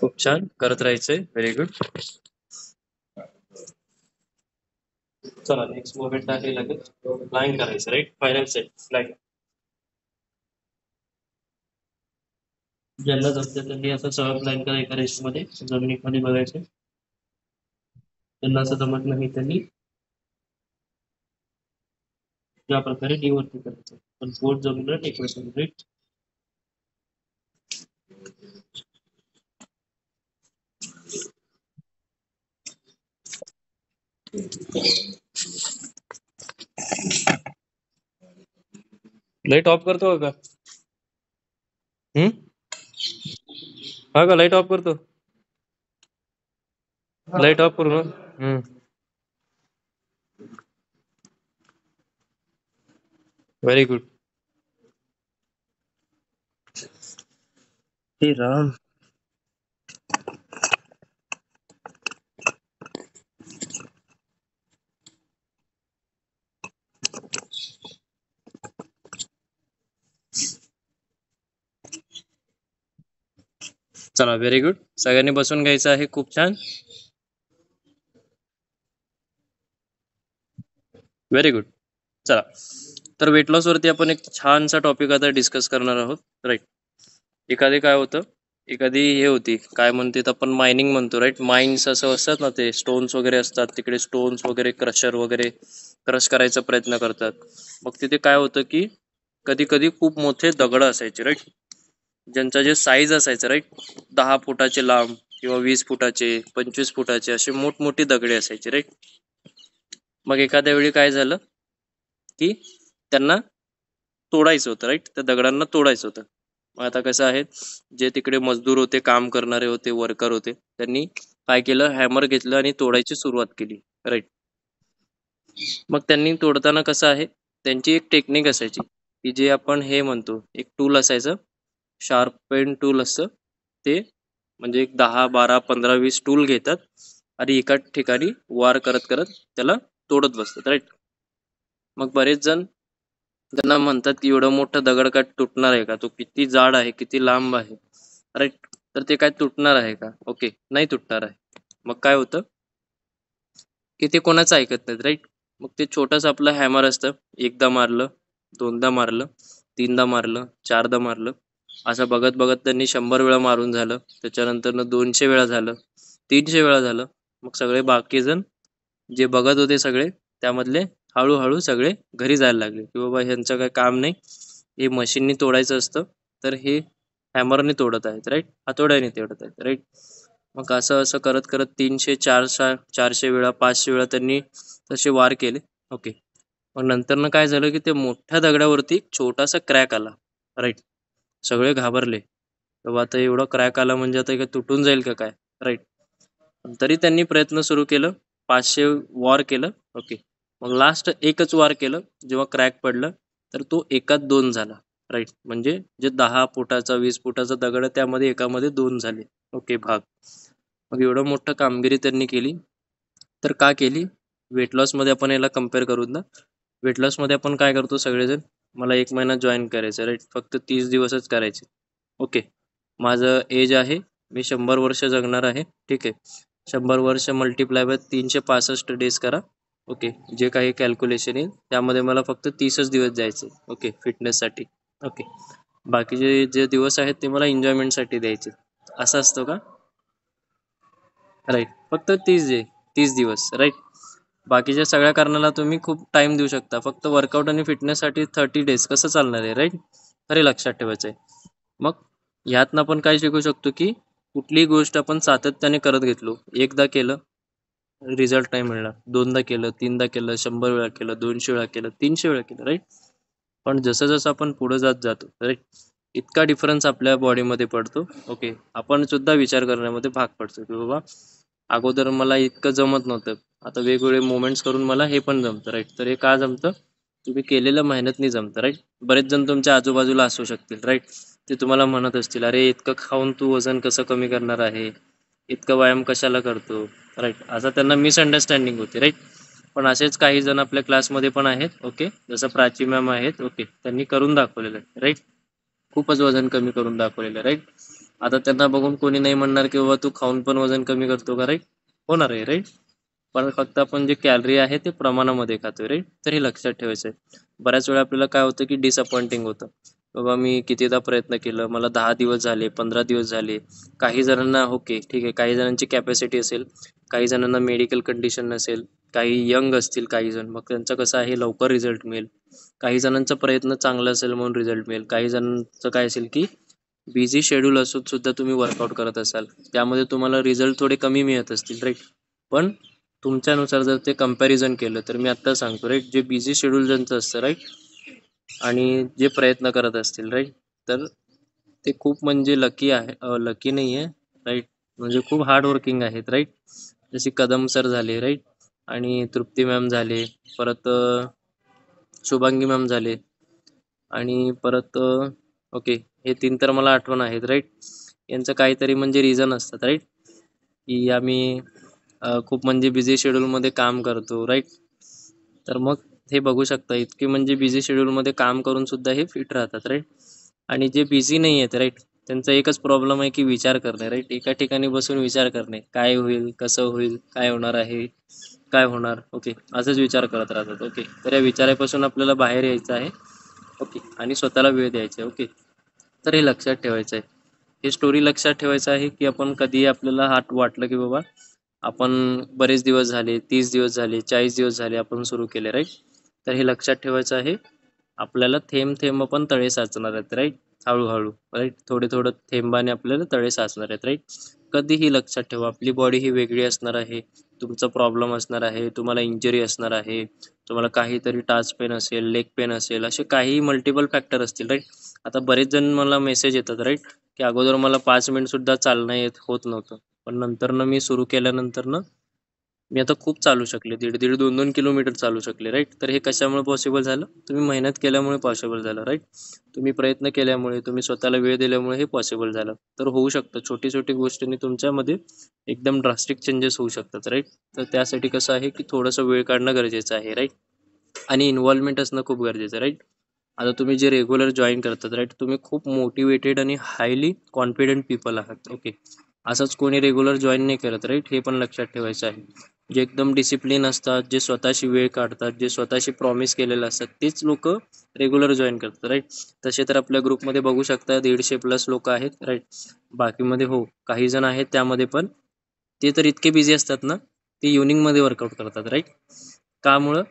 खूप छान, करत राहायचंय. Very good. चला नेक्स्ट मोमेंट आहे लगेच फ्लाइंग करायचं राईट. Final set flying. ज्यांना जमतं त्यांनी असं सरळ फ्लाइंग करा एका रेषेमध्ये जमिनीमध्ये बघायचं. ज्यांना असं जमत नाही त्यांनी या प्रकारे डी वरती करायचं, पण बोट जमिनीला टेकवायचं राईट. लाईट ऑफ करतो का? हा का, लाईट ऑफ करतो. लाईट ऑफ करू ना. Very good. हे राम. चला व्हेरी गुड, सगळ्यांनी बसून घ्यायचं आहे. खूप छान. Very good. चला, तर वेट लॉस वरती आपण एक छानसा टॉपिक आता डिस्कस करणार आहोत राईट. एखादी काय होतं, एखादी हे होती काय म्हणतात आपण मायनिंग म्हणतो राईट. माइन्स असं असतात ना, ते स्टोन्स वगैरे असतात तिकडे. स्टोन्स वगैरे क्रशर वगैरे क्रश करायचा प्रयत्न करतात. मग तिथे काय होतं की कधी कधी खूप मोठे दगड असायचे राईट, ज्यांचा जे साईज असायचं राईट 10 फुटाचे लांब किंवा 20 फुटाचे 25 फुटाचे असे मोठमोठी दगडे असायचे राईट. मग एखाद्या वेळी काय झालं की त्यांना तोडायचं होतं राईट, त्या दगडांना तोडायचं होतं. मग आता कसं आहे, जे तिकडे मजदूर होते, काम करणारे होते, वर्कर होते, त्यांनी काय केलं, हॅमर घेतलं आणि तोडायची सुरुवात केली राईट. मग त्यांनी तोडताना कसं आहे, त्यांची एक टेक्निक असायची की जे आपण हे म्हणतो, एक टूल असायचं, शार्प पेन टूल असतं ते. म्हणजे एक 10 12 15 20 टूल घेतात आणि एका ठिकाणी वार करत करत त्याला तोडत बसतात राईट. मग बरेच जण त्यांना म्हणतात की एवढं मोठं दगड काय तुटणार आहे का, तो किती जाड आहे, किती लांब आहे राईट. तर ते काय तुटणार आहे का? ओके, नाही तुटणार आहे. मग काय होतं की ते कोणाचं ऐकत नाहीत राईट. मग ते छोटंसं आपलं हॅमर असतं, एकदा मारलं, दोनदा मारलं, तीनदा मारलं, चारदा मारलं, असं बघत बघत त्यांनी 100 वेळा मारून झालं. त्याच्यानंतर 200 वेळा झालं, 300 वेळा झालं. मग सगळे बाकी जण जे बघत होते सगळे त्यामधले हळूहळू सगळे घरी जायला लागले की बाबा ह्यांचं काही काम नाही, हे मशीननी तोडायचं असतं, तर हे हॅमरने तोडत आहेत राईट, हातोड्याने तोडत आहेत राईट. मग असं असं करत करत 300 400 वेळा 500 वेळा त्यांनी तसे वार केले. ओके. मग नंतर काय झालं की ते मोठ्या दगडावरती एक छोटासा क्रॅक आला राईट. सगळे घाबरले, बाबा आता एवढा क्रॅक आला म्हणजे आता काय तुटून जाईल का काय राईट. तरी त्यांनी प्रयत्न सुरू केलं, 500 वॉर केलं. ओके. मग लास्ट एकच वार केलं, जेव्हा क्रॅक पडलं तर तो एकात 2 झाला राईट. म्हणजे जे 10 फुटाचा 20 फुटाचा दगड त्यामध्ये एकामध्ये 2 झाले ओके भाग. मग एवढं मोठं कामगिरी त्यांनी केली. तर का केली? वेट लॉसमध्ये आपण याला कम्पेअर करू ना. वेट लॉसमध्ये आपण काय करतो सगळेजण, मला 1 महिना जॉईन करायचं राईट, फक्त 30 दिवसच करायचे. ओके, माझं एज आहे, मी 100 वर्ष जगणार आहे. ठीक आहे, 100 वर्ष मल्टिप्लाय बाय 365 डेज करा. ओके, जे काही कॅल्क्युलेशन येईल त्यामध्ये मला फक्त 30च दिवस जायचे. ओके, फिटनेससाठी. ओके, बाकीचे जे दिवस आहेत ते मला एन्जॉयमेंटसाठी द्यायचे. असं असतं का? राईट, फक्त 30 दिवस राईट. बाकीच्या सगळ्या कारणाला तुम्ही खूप टाइम देऊ शकता, फक्त वर्कआउट आणि फिटनेससाठी 30 डेज कसं चालणार आहे राईट. तर हे लक्षात ठेवायचं आहे. मग ह्यातनं आपण काय शिकू शकतो की कुठलीही गोष्ट आपण सातत्याने करत घेतलो, एकदा केलं रिझल्ट नाही मिळणार, दोनदा केलं, तीनदा केलं, 100 वेळा केलं, 200 वेळा केलं, 300 वेळा केलं राईट. पण जसं जसं आपण पुढे जात जातो राईट, इतका डिफरन्स आपल्या बॉडीमध्ये पडतो. ओके, आपण सुद्धा विचार करण्यामध्ये भाग पडतो की बाबा अगोदर मला इतकं जमत नव्हतं, आता वेगवेगळे मोमेंट्स करून मला हे पण जमतं राईट. तर हे का जमतं? तुम्ही केलेलं मेहनतनी जमतं राईट. बरेच जण तुमच्या आजूबाजूला असू शकतील राईट, ते तुम्हाला म्हणत असतील, अरे इतकं खाऊन तू वजन कसं कमी करणार आहे, इतकं व्यायाम कशाला करतो राईट, असं त्यांना मिसअंडरस्टँडिंग होते राईट. पण असेच काही जण आपल्या क्लासमध्ये पण आहेत. ओके, जसं प्राची मॅम आहेत. ओके, त्यांनी करून दाखवलेलं आहे राईट, खूपच वजन कमी करून दाखवलेलं आहे राईट. आता त्यांना बघून कोणी नाही म्हणणार की बाबा तू खाऊन पण वजन कमी करतो का राईट, होणार आहे राईट. पण फक्त आपण जे कॅलरी आहे ते प्रमाणामध्ये खातोय राईट. तर हे लक्षात ठेवायचं आहे. बऱ्याच वेळा आपल्याला काय होतं की डिसअपॉइंटिंग होतं, बाबा मी कितीदा प्रयत्न केलं, मला 10 दिवस झाले, 15 दिवस झाले. काही जणांना ओके ठीक आहे, काही जणांची कॅपॅसिटी असेल, काही जणांना मेडिकल कंडिशन नसेल, काही यंग असतील काही जण, मग त्यांचं कसं आहे लवकर रिझल्ट मिळेल. काही जणांचा प्रयत्न चांगला असेल म्हणून रिझल्ट मिळेल. काही जणांचं काय असेल की बिझी शेड्यूल असून सुद्धा तुम्ही वर्कआउट करत असाल, त्यामध्ये तुम्हाला रिझल्ट थोडे कमी मिळत असतील राईट. पण तुमच्यानुसार जर ते कंपॅरिझन केलं तर मी आत्ता सांगतो राईट, जे बिझी शेड्यूल ज्यांचं असतं राईट आणि जे प्रयत्न करत असतील राईट, तर ते खूप म्हणजे लकी आहे, लकी नाही आहे राईट, म्हणजे खूप हार्ड वर्किंग आहेत राईट. जसे कदम सर झाले राईट, आणि तृप्ती मॅम झाले, परत शुभांगी मॅम झाले, आणि परत ओके हे 3 तर मला आठवण आहेत राईट. यांचं काहीतरी म्हणजे रिझन असतात राईट, की आम्ही खूप म्हणजे बिझी शेड्यूलमध्ये काम करतो राईट. तर मग हे बघू शकता, इतके म्हणजे बिझी शेड्यूलमध्ये काम करून सुद्धा हे फिट राहतात राईट. आणि जे बिझी नाही आहेत राईट, त्यांचा एकच प्रॉब्लेम आहे की विचार करणे राईट, एका ठिकाणी बसून विचार करणे, काय होईल, कसं होईल, काय होणार आहे, काय होणार. ओके, असंच विचार करत राहतात. ओके, तर या विचारापासून आपल्याला बाहेर यायचं आहे. ओके, आणि स्वतःला वेळ द्यायचा आहे. ओके, तर हे लक्षात ठेवायचं आहे. हे स्टोरी लक्षात ठेवायचं आहे की आपण कधी आपल्याला वाटलं की बाबा आपण बरेच दिवस झाले, 30 दिवस झाले, 40 दिवस झाले आपण सुरू केले राईट. तर हे लक्षात ठेवायचं आहे, आपल्याला थेंब थेंब पण तळे साचणार आहेत राईट, हळूहळू राईट, थोडे थोडं थेंबाने आपल्याला तळे साचणार आहेत राईट. कधीही लक्षात ठेवा, आपली बॉडी ही वेगळी असणार आहे, तुमचा प्रॉब्लेम असणार आहे, तुम्हाला इंजरी असणार आहे, तुम्हाला काहीतरी टाच पेन असेल, लेग पेन असेल, असे काही मल्टिपल फॅक्टर असतील राईट. आता बरेच जण मला मेसेज येतात राईट, की अगोदर मला 5 मिनिटसुद्धा चालणं होत नव्हतं, पण नंतरनं मी सुरू केल्यानंतरनं मी आता खूप चालू शकले, 1.5 2 किलोमीटर चालू शकले राईट. तर हे कशामुळे पॉसिबल झालं? तुम्ही मेहनत केल्यामुळे पॉसिबल झालं राईट. तुम्ही प्रयत्न केल्यामुळे, तुम्ही स्वतःला वेळ दिल्यामुळे हे पॉसिबल झालं. तर होऊ शकतं, छोटी छोटी गोष्टींनी तुमच्यामध्ये एकदम ड्रास्टिक चेंजेस होऊ शकतात राईट. तर त्यासाठी कसं आहे की थोडंसं वेळ काढणं गरजेचं आहे राईट, आणि इन्व्हॉल्वमेंट असणं खूप गरजेचं आहे राईट. आता तुम्ही जे रेग्युलर जॉईन करतात राईट, तुम्ही खूप मोटिवेटेड आणि हायली कॉन्फिडंट पीपल आहात. ओके, असंच कोणी रेग्युलर जॉईन नाही करत राईट, हे पण लक्षात ठेवायचं आहे. जे एकदम डिसिप्लिन असतात, जे स्वतःशी वेळ काढतात, जे स्वतःशी प्रॉमिस केलेलं असतात, तेच लोक रेग्युलर जॉईन करतात राईट. तसे तर आपल्या ग्रुपमध्ये बघू शकता 150+ लोक आहेत राईट. बाकीमध्ये हो काही जण आहेत त्यामध्ये, पण ते तर इतके बिझी असतात ना, ते इव्हनिंगमध्ये वर्कआउट करतात राईट. कामुळं?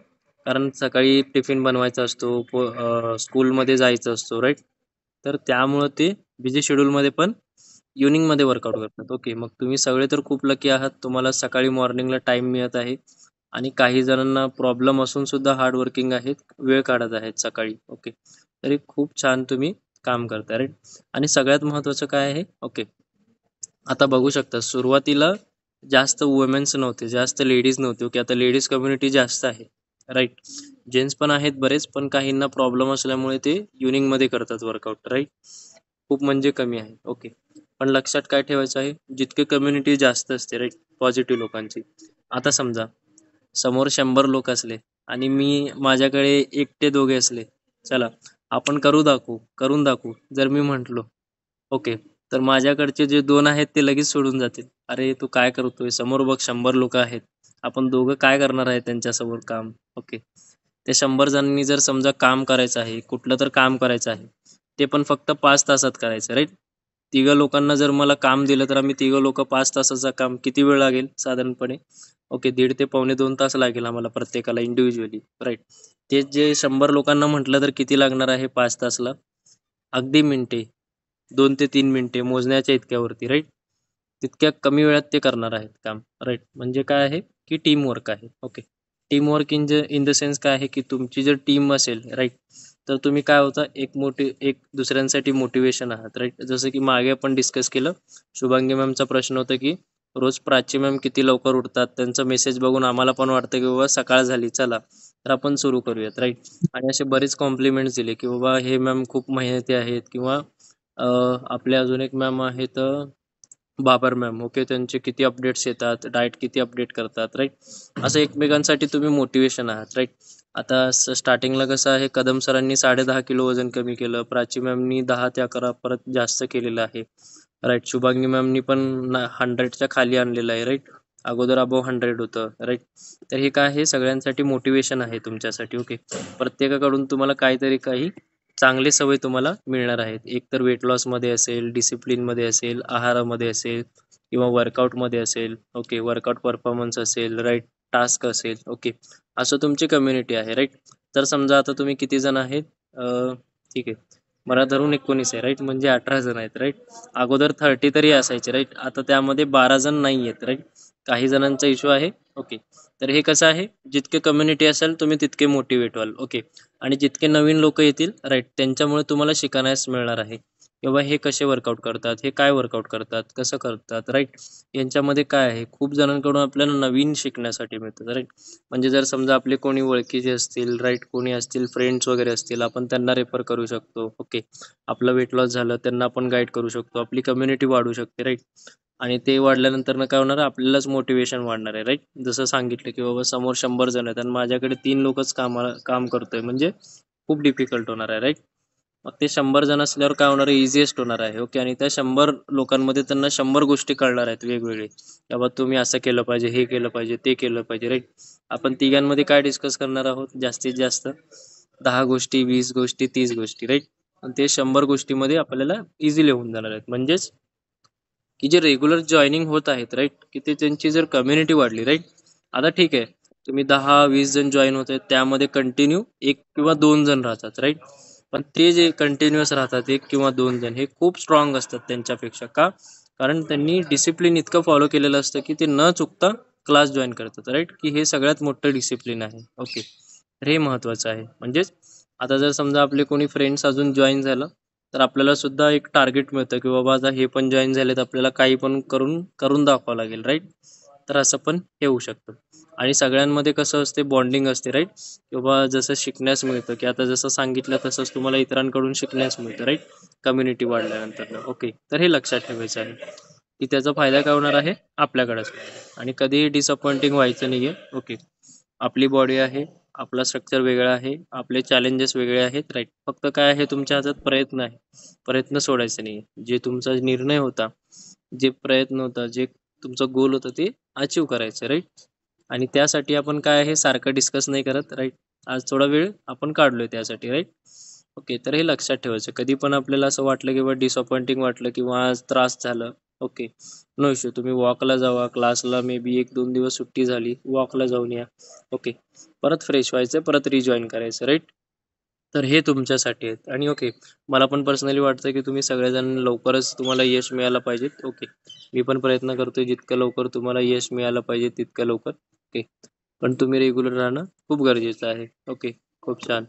कारण सकाळी टिफिन बनवायचा असतो, स्कूलमध्ये जायचं असतो राईट. तर त्यामुळं ते बिझी शेड्यूलमध्ये पण इव्हनिंगमध्ये वर्कआउट करतात. ओके, मग तुम्ही सगळे तर खूप लकी आहात, तुम्हाला सकाळी मॉर्निंगला टाईम मिळत आहे. आणि काही जणांना प्रॉब्लेम असून सुद्धा हार्ड वर्किंग आहेत, वेळ काढत आहेत सकाळी. ओके, तरी खूप छान तुम्ही काम करता राईट. आणि सगळ्यात महत्त्वाचं काय आहे? ओके, आता बघू शकता सुरुवातीला जास्त वुमेन्स नव्हते, जास्त लेडीज नव्हते. ओके, आता लेडीज कम्युनिटी जास्त आहे राईट. जेंट्स पण आहेत बरेच, पण काहींना प्रॉब्लेम असल्यामुळे ते इव्हनिंगमध्ये करतात वर्कआउट राईट, खूप म्हणजे कमी आहे. ओके, पण लक्षात काय ठेवायचं आहे, जितके कम्युनिटी जास्त असते राईट पॉझिटिव्ह लोकांची. आता समजा समोर 100 लोक असले आणि मी माझ्याकडे एकटे दोघे असले, चला आपण करून दाखवू जर मी म्हंटलो, ओके, तर माझ्याकडचे जे 2 आहेत ते लगेच सोडून जातील. अरे तू काय करतोय, समोर बघ 100 लोक आहेत, आपण दोघं काय करणार आहे त्यांच्यासमोर काम. ओके, ते 100 जणांनी जर समजा काम करायचं आहे, कुठलं तर काम करायचं आहे, ते पण फक्त 5 तासात करायचं राईट. तिघं लोकांना जर मला काम दिलं तर आम्ही तिघं लोक 5 तासाचं काम किती वेळ लागेल साधारणपणे, ओके, 1.5 ते 1.25 तास लागेल आम्हाला प्रत्येकाला इंडिव्हिज्युअली राईट. तेच जे 100 लोकांना म्हटलं तर किती लागणार आहे 5 तासला, अगदी मिनिटे, 2 ते 3 मिनिटे मोजण्याच्या इतक्यावरती राईट. तितक्या कमी वेळात ते करणार आहेत काम राईट. म्हणजे काय आहे की टीम वर्क आहे. Okay, team work in the sense काय आहे की तुमची जर टीम असेल राईट, तर तुम्ही काय होता एक दुसऱ्यांसाठी मोटिवेशन आहात राईट. जसं की मागे आपण डिस्कस केलं, शुभांगी मॅमचा प्रश्न होता की रोज प्राची मॅम किती लवकर उठतात, त्यांचा मेसेज बघून आम्हाला पण वाटतं की बाबा सकाळ झाली चला तर आपण सुरू करूयात राईट. आणि असे बरेच कॉम्प्लिमेंट्स दिले की बाबा हे मॅम खूप मेहनती आहेत, किंवा आपले अजून एक मॅम आहेत बाबर मॅम, ओके, त्यांचे किती अपडेट्स येतात, डाएट किती अपडेट करतात राईट. असं एकमेकांसाठी तुम्ही मोटिवेशन आहात राईट. आता स्टार्टिंगला कसं आहे, कदम सरांनी 10.5 किलो वजन कमी केलं, प्राची मॅमनी 10 ते 11 परत जास्त केलेलं आहे राईट. शुभांगी मॅमनी पण 100च्या खाली आणलेलं आहे राईट, अगोदर अबोव 100 होतं राईट. तर हे काय आहे, सगळ्यांसाठी मोटिवेशन आहे तुमच्यासाठी. ओके, प्रत्येकाकडून तुम्हाला काहीतरी काही चांगले सवय तुम्हाला मिळणार आहेत. एक तर वेट लॉस मध्ये असेल, डिसिप्लिन मध्ये असेल, आहारामध्ये असेल, किंवा वर्कआउट मध्ये असेल, ओके, वर्कआउट परफॉर्मन्स असेल राईट, टास्क असेल, ओके, असं तुमची कम्युनिटी आहे राईट. तर समजा आता तुम्ही किती जण आहेत, ठीक आहे, मला धरून 19 आहे राईट, म्हणजे 18 जण आहेत राईट. अगोदर 30 तरी असायचे राईट, आता त्यामध्ये 12 जण नाही आहेत राईट. काही जणांचा इश्यू आहे. ओके, तर हे कसं आहे, जितके कम्युनिटी असेल तुम्ही तितके मोटिवेट व्हाल. ओके, आणि जितके नवीन लोक येतील राईट, त्यांच्यामुळे तुम्हाला शिकण्यास मिळणार आहे किंवा हे कसे वर्कआउट करतात, हे काय वर्कआउट करतात, कसं करतात राईट. यांच्यामध्ये काय आहे, खूप जणांकडून आपल्याला नवीन शिकण्यासाठी मिळतं राईट. म्हणजे जर समजा आपले कोणी ओळखीचे असतील राईट, कोणी असतील फ्रेंड्स वगैरे असतील, आपण त्यांना रेफर करू शकतो. ओके, आपलं वेट लॉस झालं त्यांना आपण गाईड करू शकतो, आपली कम्युनिटी वाढू शकते राईट. आणि ते वाढल्यानंतर काय होणार, आपल्यालाच मोटिवेशन वाढणार आहे राईट. जसं सांगितलं की बाबा समोर 100 जण आहेत आणि माझ्याकडे 3 लोकच काम करतोय, म्हणजे खूप डिफिकल्ट होणार आहे राईट. मग ते 100 जण असल्यावर काय होणार आहे, इझिएस्ट होणार आहे. ओके, आणि त्या 100 लोकांमध्ये त्यांना 100 गोष्टी कळणार आहेत वेगवेगळे, बाबा तुम्ही असं केलं पाहिजे, हे केलं पाहिजे, ते केलं पाहिजे राईट. आपण तिघांमध्ये काय डिस्कस करणार आहोत, जास्तीत जास्त 10 गोष्टी, 20 गोष्टी, 30 गोष्टी राईट. आणि ते 100 गोष्टीमध्ये आपल्याला इझिली होऊन जाणार आहेत. म्हणजेच की जे रेग्युलर जॉईनिंग होत आहेत राईट, की ते त्यांची जर कम्युनिटी वाढली राईट. आता ठीक आहे, तुम्ही 10-20 जण जॉईन होत आहेत, त्यामध्ये कंटिन्यू 1 किंवा 2 जण राहतात राईट. पण ते जे कंटिन्युअस राहतात 1 किंवा 2 जण, हे खूप स्ट्रॉंग असतात त्यांच्यापेक्षा. का? कारण त्यांनी डिसिप्लिन इतकं फॉलो केलेलं असतं की ते न चुकता क्लास जॉईन करतात राईट, की हे सगळ्यात मोठं डिसिप्लिन आहे. ओके, तर हे महत्वाचं आहे. म्हणजेच आता जर समजा आपले कोणी फ्रेंड्स अजून जॉईन झालं, तर आपल्याला सुद्धा एक टार्गेट मिळतं की बाबा आता हे पण जॉईन झालेत, आपल्याला काही पण करून करून दाखवावं लागेल राईट. तर असं पण हे होऊ शकतं. आणि सगळ्यांमध्ये कसं असते, बॉन्डिंग असते राईट, किंवा जसं शिकण्यास मिळतं, की आता जसं सांगितलं तसंच तुम्हाला इतरांकडून शिकण्यास मिळतं राईट, कम्युनिटी वाढल्यानंतर. ओके, तर हे लक्षात ठेवायचं आहे की त्याचा फायदा काय होणार आहे, आपल्याकडेच. आणि कधीही डिसअपॉइंटिंग व्हायचं नाहीये. ओके, आपली बॉडी आहे, आपला स्ट्रक्चर वेगळा आहे, आपले चॅलेंजेस वेगळे आहेत राईट. फक्त काय आहे, तुमच्या हातात प्रयत्न आहे, प्रयत्न सोडायचे नाही. जे तुमचा निर्णय होता, जे प्रयत्न होता, जे तुमचा गोल होता, ते अचीव करायचं राईट. आणि त्यासाठी आपण काय आहे, सारखं डिस्कस नाही करत राईट, आज थोडा वेळ आपण काढलोय त्यासाठी राईट. ओके, तर हे लक्षात ठेवायचं. कधी पण आपल्याला असं वाटलं किंवा डिसअपॉइंटिंग वाटलं किंवा आज त्रास झालं, ओके, नो इश्यू, तुम्ही वॉकला जावा, क्लासला मे बी 1-2 दिवस सुट्टी झाली, वॉकला जाऊन या. ओके, परत फ्रेश व्हायचं, परत रिजॉईन करायचं राईट. तर हे तुमच्यासाठी आहेत. आणि ओके, मला पण पर्सनली वाटतं की तुम्ही सगळेजण लवकरच तुम्हाला यश मिळालं पाहिजे. ओके, मी पण प्रयत्न करतोय जितकं लवकर तुम्हाला यश मिळालं पाहिजे तितकं लवकर. ओके, पण तुम्ही रेग्युलर राहणं खूप गरजेचं आहे. ओके, खूप छान.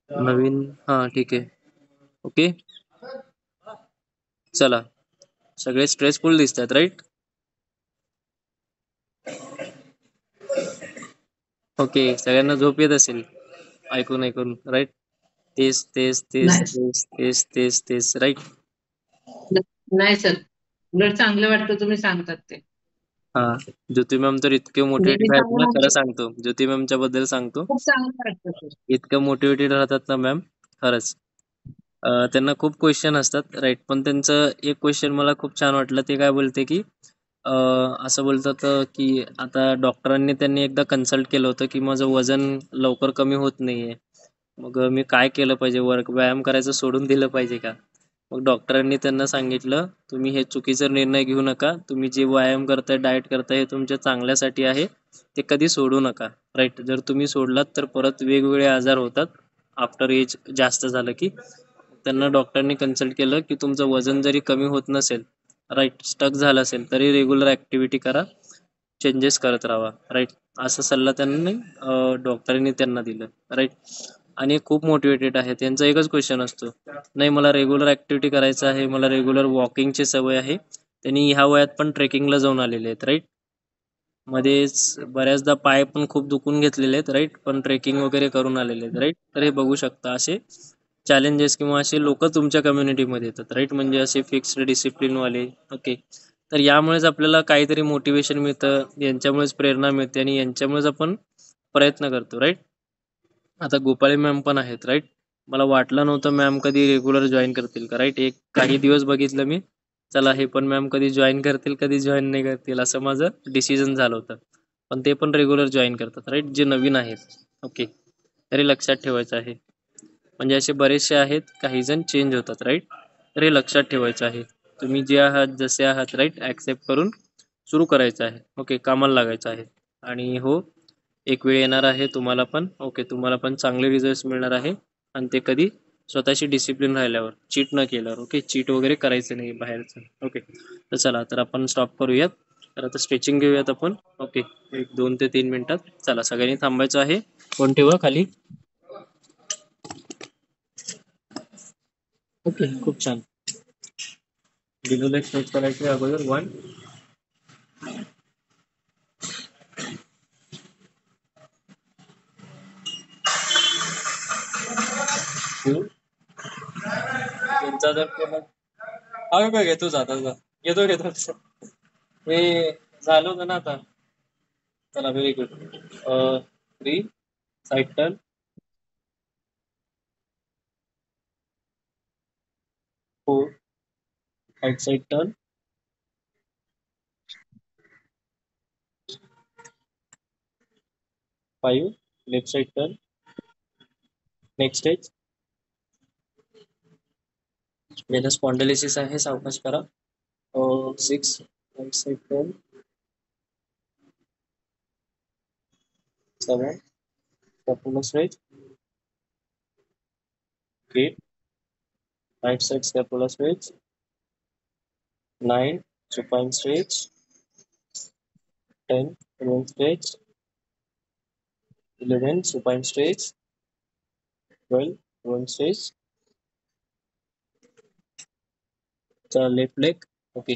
नवीन, हां ठीक आहे. ओके, चला, सगळे स्ट्रेसफुल दिसतात राईट. ओके, सगळ्यांना झोप येत असेल ऐकून ऐकून राईट. तेच तेच तेच नाही. तेच तेच तेच तेच राईट. नाही सर, उलट चांगलं वाटतं तुम्ही सांगतात ते. हा, ज्योती मॅम तर इतके मोटिवेटेड नेहमी आहेत सांगून ना, खरं आमचे सांगतो, ज्योती मॅमच्या बद्दल सांगतो, खूप चांगलं वाटतं सर. इतकं मोटिवेटेड राहतात ना मॅम, खरंच. त्यांना खूप क्वेश्चन असतात, राईट, पण त्यांचं एक क्वेश्चन मला खूप छान वाटलं. ते काय बोलते की असं बोलतात की आता डॉक्टरांनी त्यांनी एकदा कन्सल्ट केलं होतं की माझं वजन लवकर कमी होत नाहीये, मग मी काय केलं पाहिजे, व्यायाम करायचं सोडून दिलं पाहिजे का? मग डॉक्टरांनी त्यांना सांगितलं, तुम्ही हे चुकीचा निर्णय घेऊ नका, तुम्ही जे व्यायाम करताय, डाएट करताय, हे तुमच्या चांगल्यासाठी आहे, ते कधी सोडू नका, राईट. जर तुम्ही सोडलात तर परत वेगवेगळे आजार होतात आफ्टर एज जास्त झालं की. त्यांना डॉक्टरनी कन्सल्ट केलं की तुमचं वजन जरी कमी होत नसेल, राईट, स्टक झालं असेल, तरी रेग्युलर ऍक्टिव्हिटी करा, चेंजेस करत राहा, राईट. असा सल्ला त्यांनी डॉक्टरांनी त्यांना दिलं, राईट. आणि खूप मोटिवेटेड आहे. त्यांचा एकच क्वेश्चन असतो, नाही मला रेग्युलर ऍक्टिव्हिटी करायचं आहे, मला रेग्युलर वॉकिंगची सवय आहे. त्यांनी ह्या वयात पण ट्रेकिंगला जाऊन आलेले आहेत, राईट. मध्येच बऱ्याचदा पाय पण खूप दुखून घेतलेले आहेत, राईट, पण ट्रेकिंग वगैरे करून आलेले आहेत, राईट. तर हे बघू शकता, असे चॅलेंजेस किंवा असे लोक तुमच्या कम्युनिटीमध्ये येतात, राईट, म्हणजे असे फिक्स्ड डिसिप्लिन वाले. ओके, तर यामुळेच आपल्याला काहीतरी मोटिवेशन मिळतं, यांच्यामुळेच प्रेरणा मिळते, आणि यांच्यामुळेच आपण प्रयत्न करतो, राईट. आता गोपाळे मॅम पण आहेत, राईट. मला वाटलं नव्हतं मॅम कधी रेग्युलर जॉईन करतील का, राईट. एक काही दिवस बघितलं मी, चला हे पण मॅम कधी जॉईन करतील, कधी जॉईन नाही करतील, असं माझं डिसिजन झालं होतं. पण ते पण रेग्युलर जॉईन करतात, राईट, जे नवीन आहेत. ओके, तरी लक्षात ठेवायचं आहे, म्हणजे असे बरेचसे आहेत, काही जण चेंज होतात, राईट. तर हे लक्षात ठेवायचं आहे, तुम्ही जे आहात जसे आहात, राईट, ऍक्सेप्ट करून सुरू करायचं आहे. ओके, कामाला लागायचं आहे. आणि हो, एक वेळ येणार आहे तुम्हाला पण, ओके, तुम्हाला पण चांगले रिझल्ट मिळणार आहे, आणि ते कधी स्वतःशी डिसिप्लिन राहिल्यावर, चीट न केल्यावर. ओके, चीट वगैरे करायचं नाही बाहेरचं. ओके, तर चला, तर आपण स्टॉप करूयात. तर आता स्ट्रेचिंग घेऊयात आपण. ओके, एक 2 ते 3 मिनिटात. चला, सगळ्यांनी थांबायचं आहे, फोन ठेवा खाली. ओके, खूप छान. बिलो लेग स्ट्रेच करायचे अगोदर. 1 2. त्यांचा जर केला, हा काय घेतो जाता, घेतो घेतो. हे झालं होतं ना आता. चला, very good. 3 side turn, 4 right side turn, 5 left side turn. Next stage, ज्याला स्पॉन्डिलिसिस आहे सावकाश करा. 6 right side turn, 7 scapula stretch, 8 right side scapula stretch, 9 supine stretch, 10 reverse stretch, 11 supine stretch, 12 reverse stretch. Left leg, okay,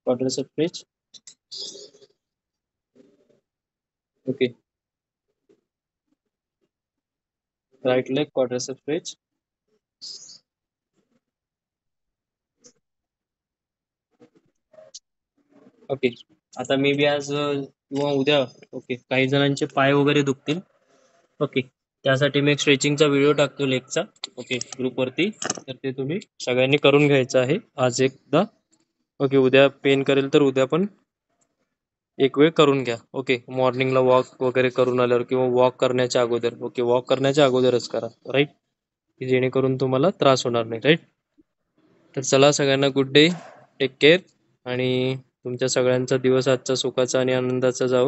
quadricep stretch, okay, right leg quadricep stretch, okay. आता may be आज किंवा उद्या, okay, काही जणांचे पाय वगैरे दुखतील. Okay, त्यासाठी मी एक स्ट्रेचिंगचा व्हिडिओ टाकतो लेगचा, ओके, ग्रुपवरती. तर ते तुम्ही सगळ्यांनी करून घ्यायचं आहे आज एकदा. ओके, उद्या पेन करेल तर उद्या पण एक वेळ करून घ्या. ओके, मॉर्निंगला वॉक वगैरे करून आल्यावर किंवा वॉक करण्याच्या अगोदर. ओके, वॉक करण्याच्या अगोदरच करा, राईट, की जेणेकरून तुम्हाला त्रास होणार नाही, राईट. तर चला, सगळ्यांना गुड डे, टेक केअर, आणि तुमच्या सगळ्यांचा दिवस आजचा सुखाचा आणि आनंदाचा जाऊ.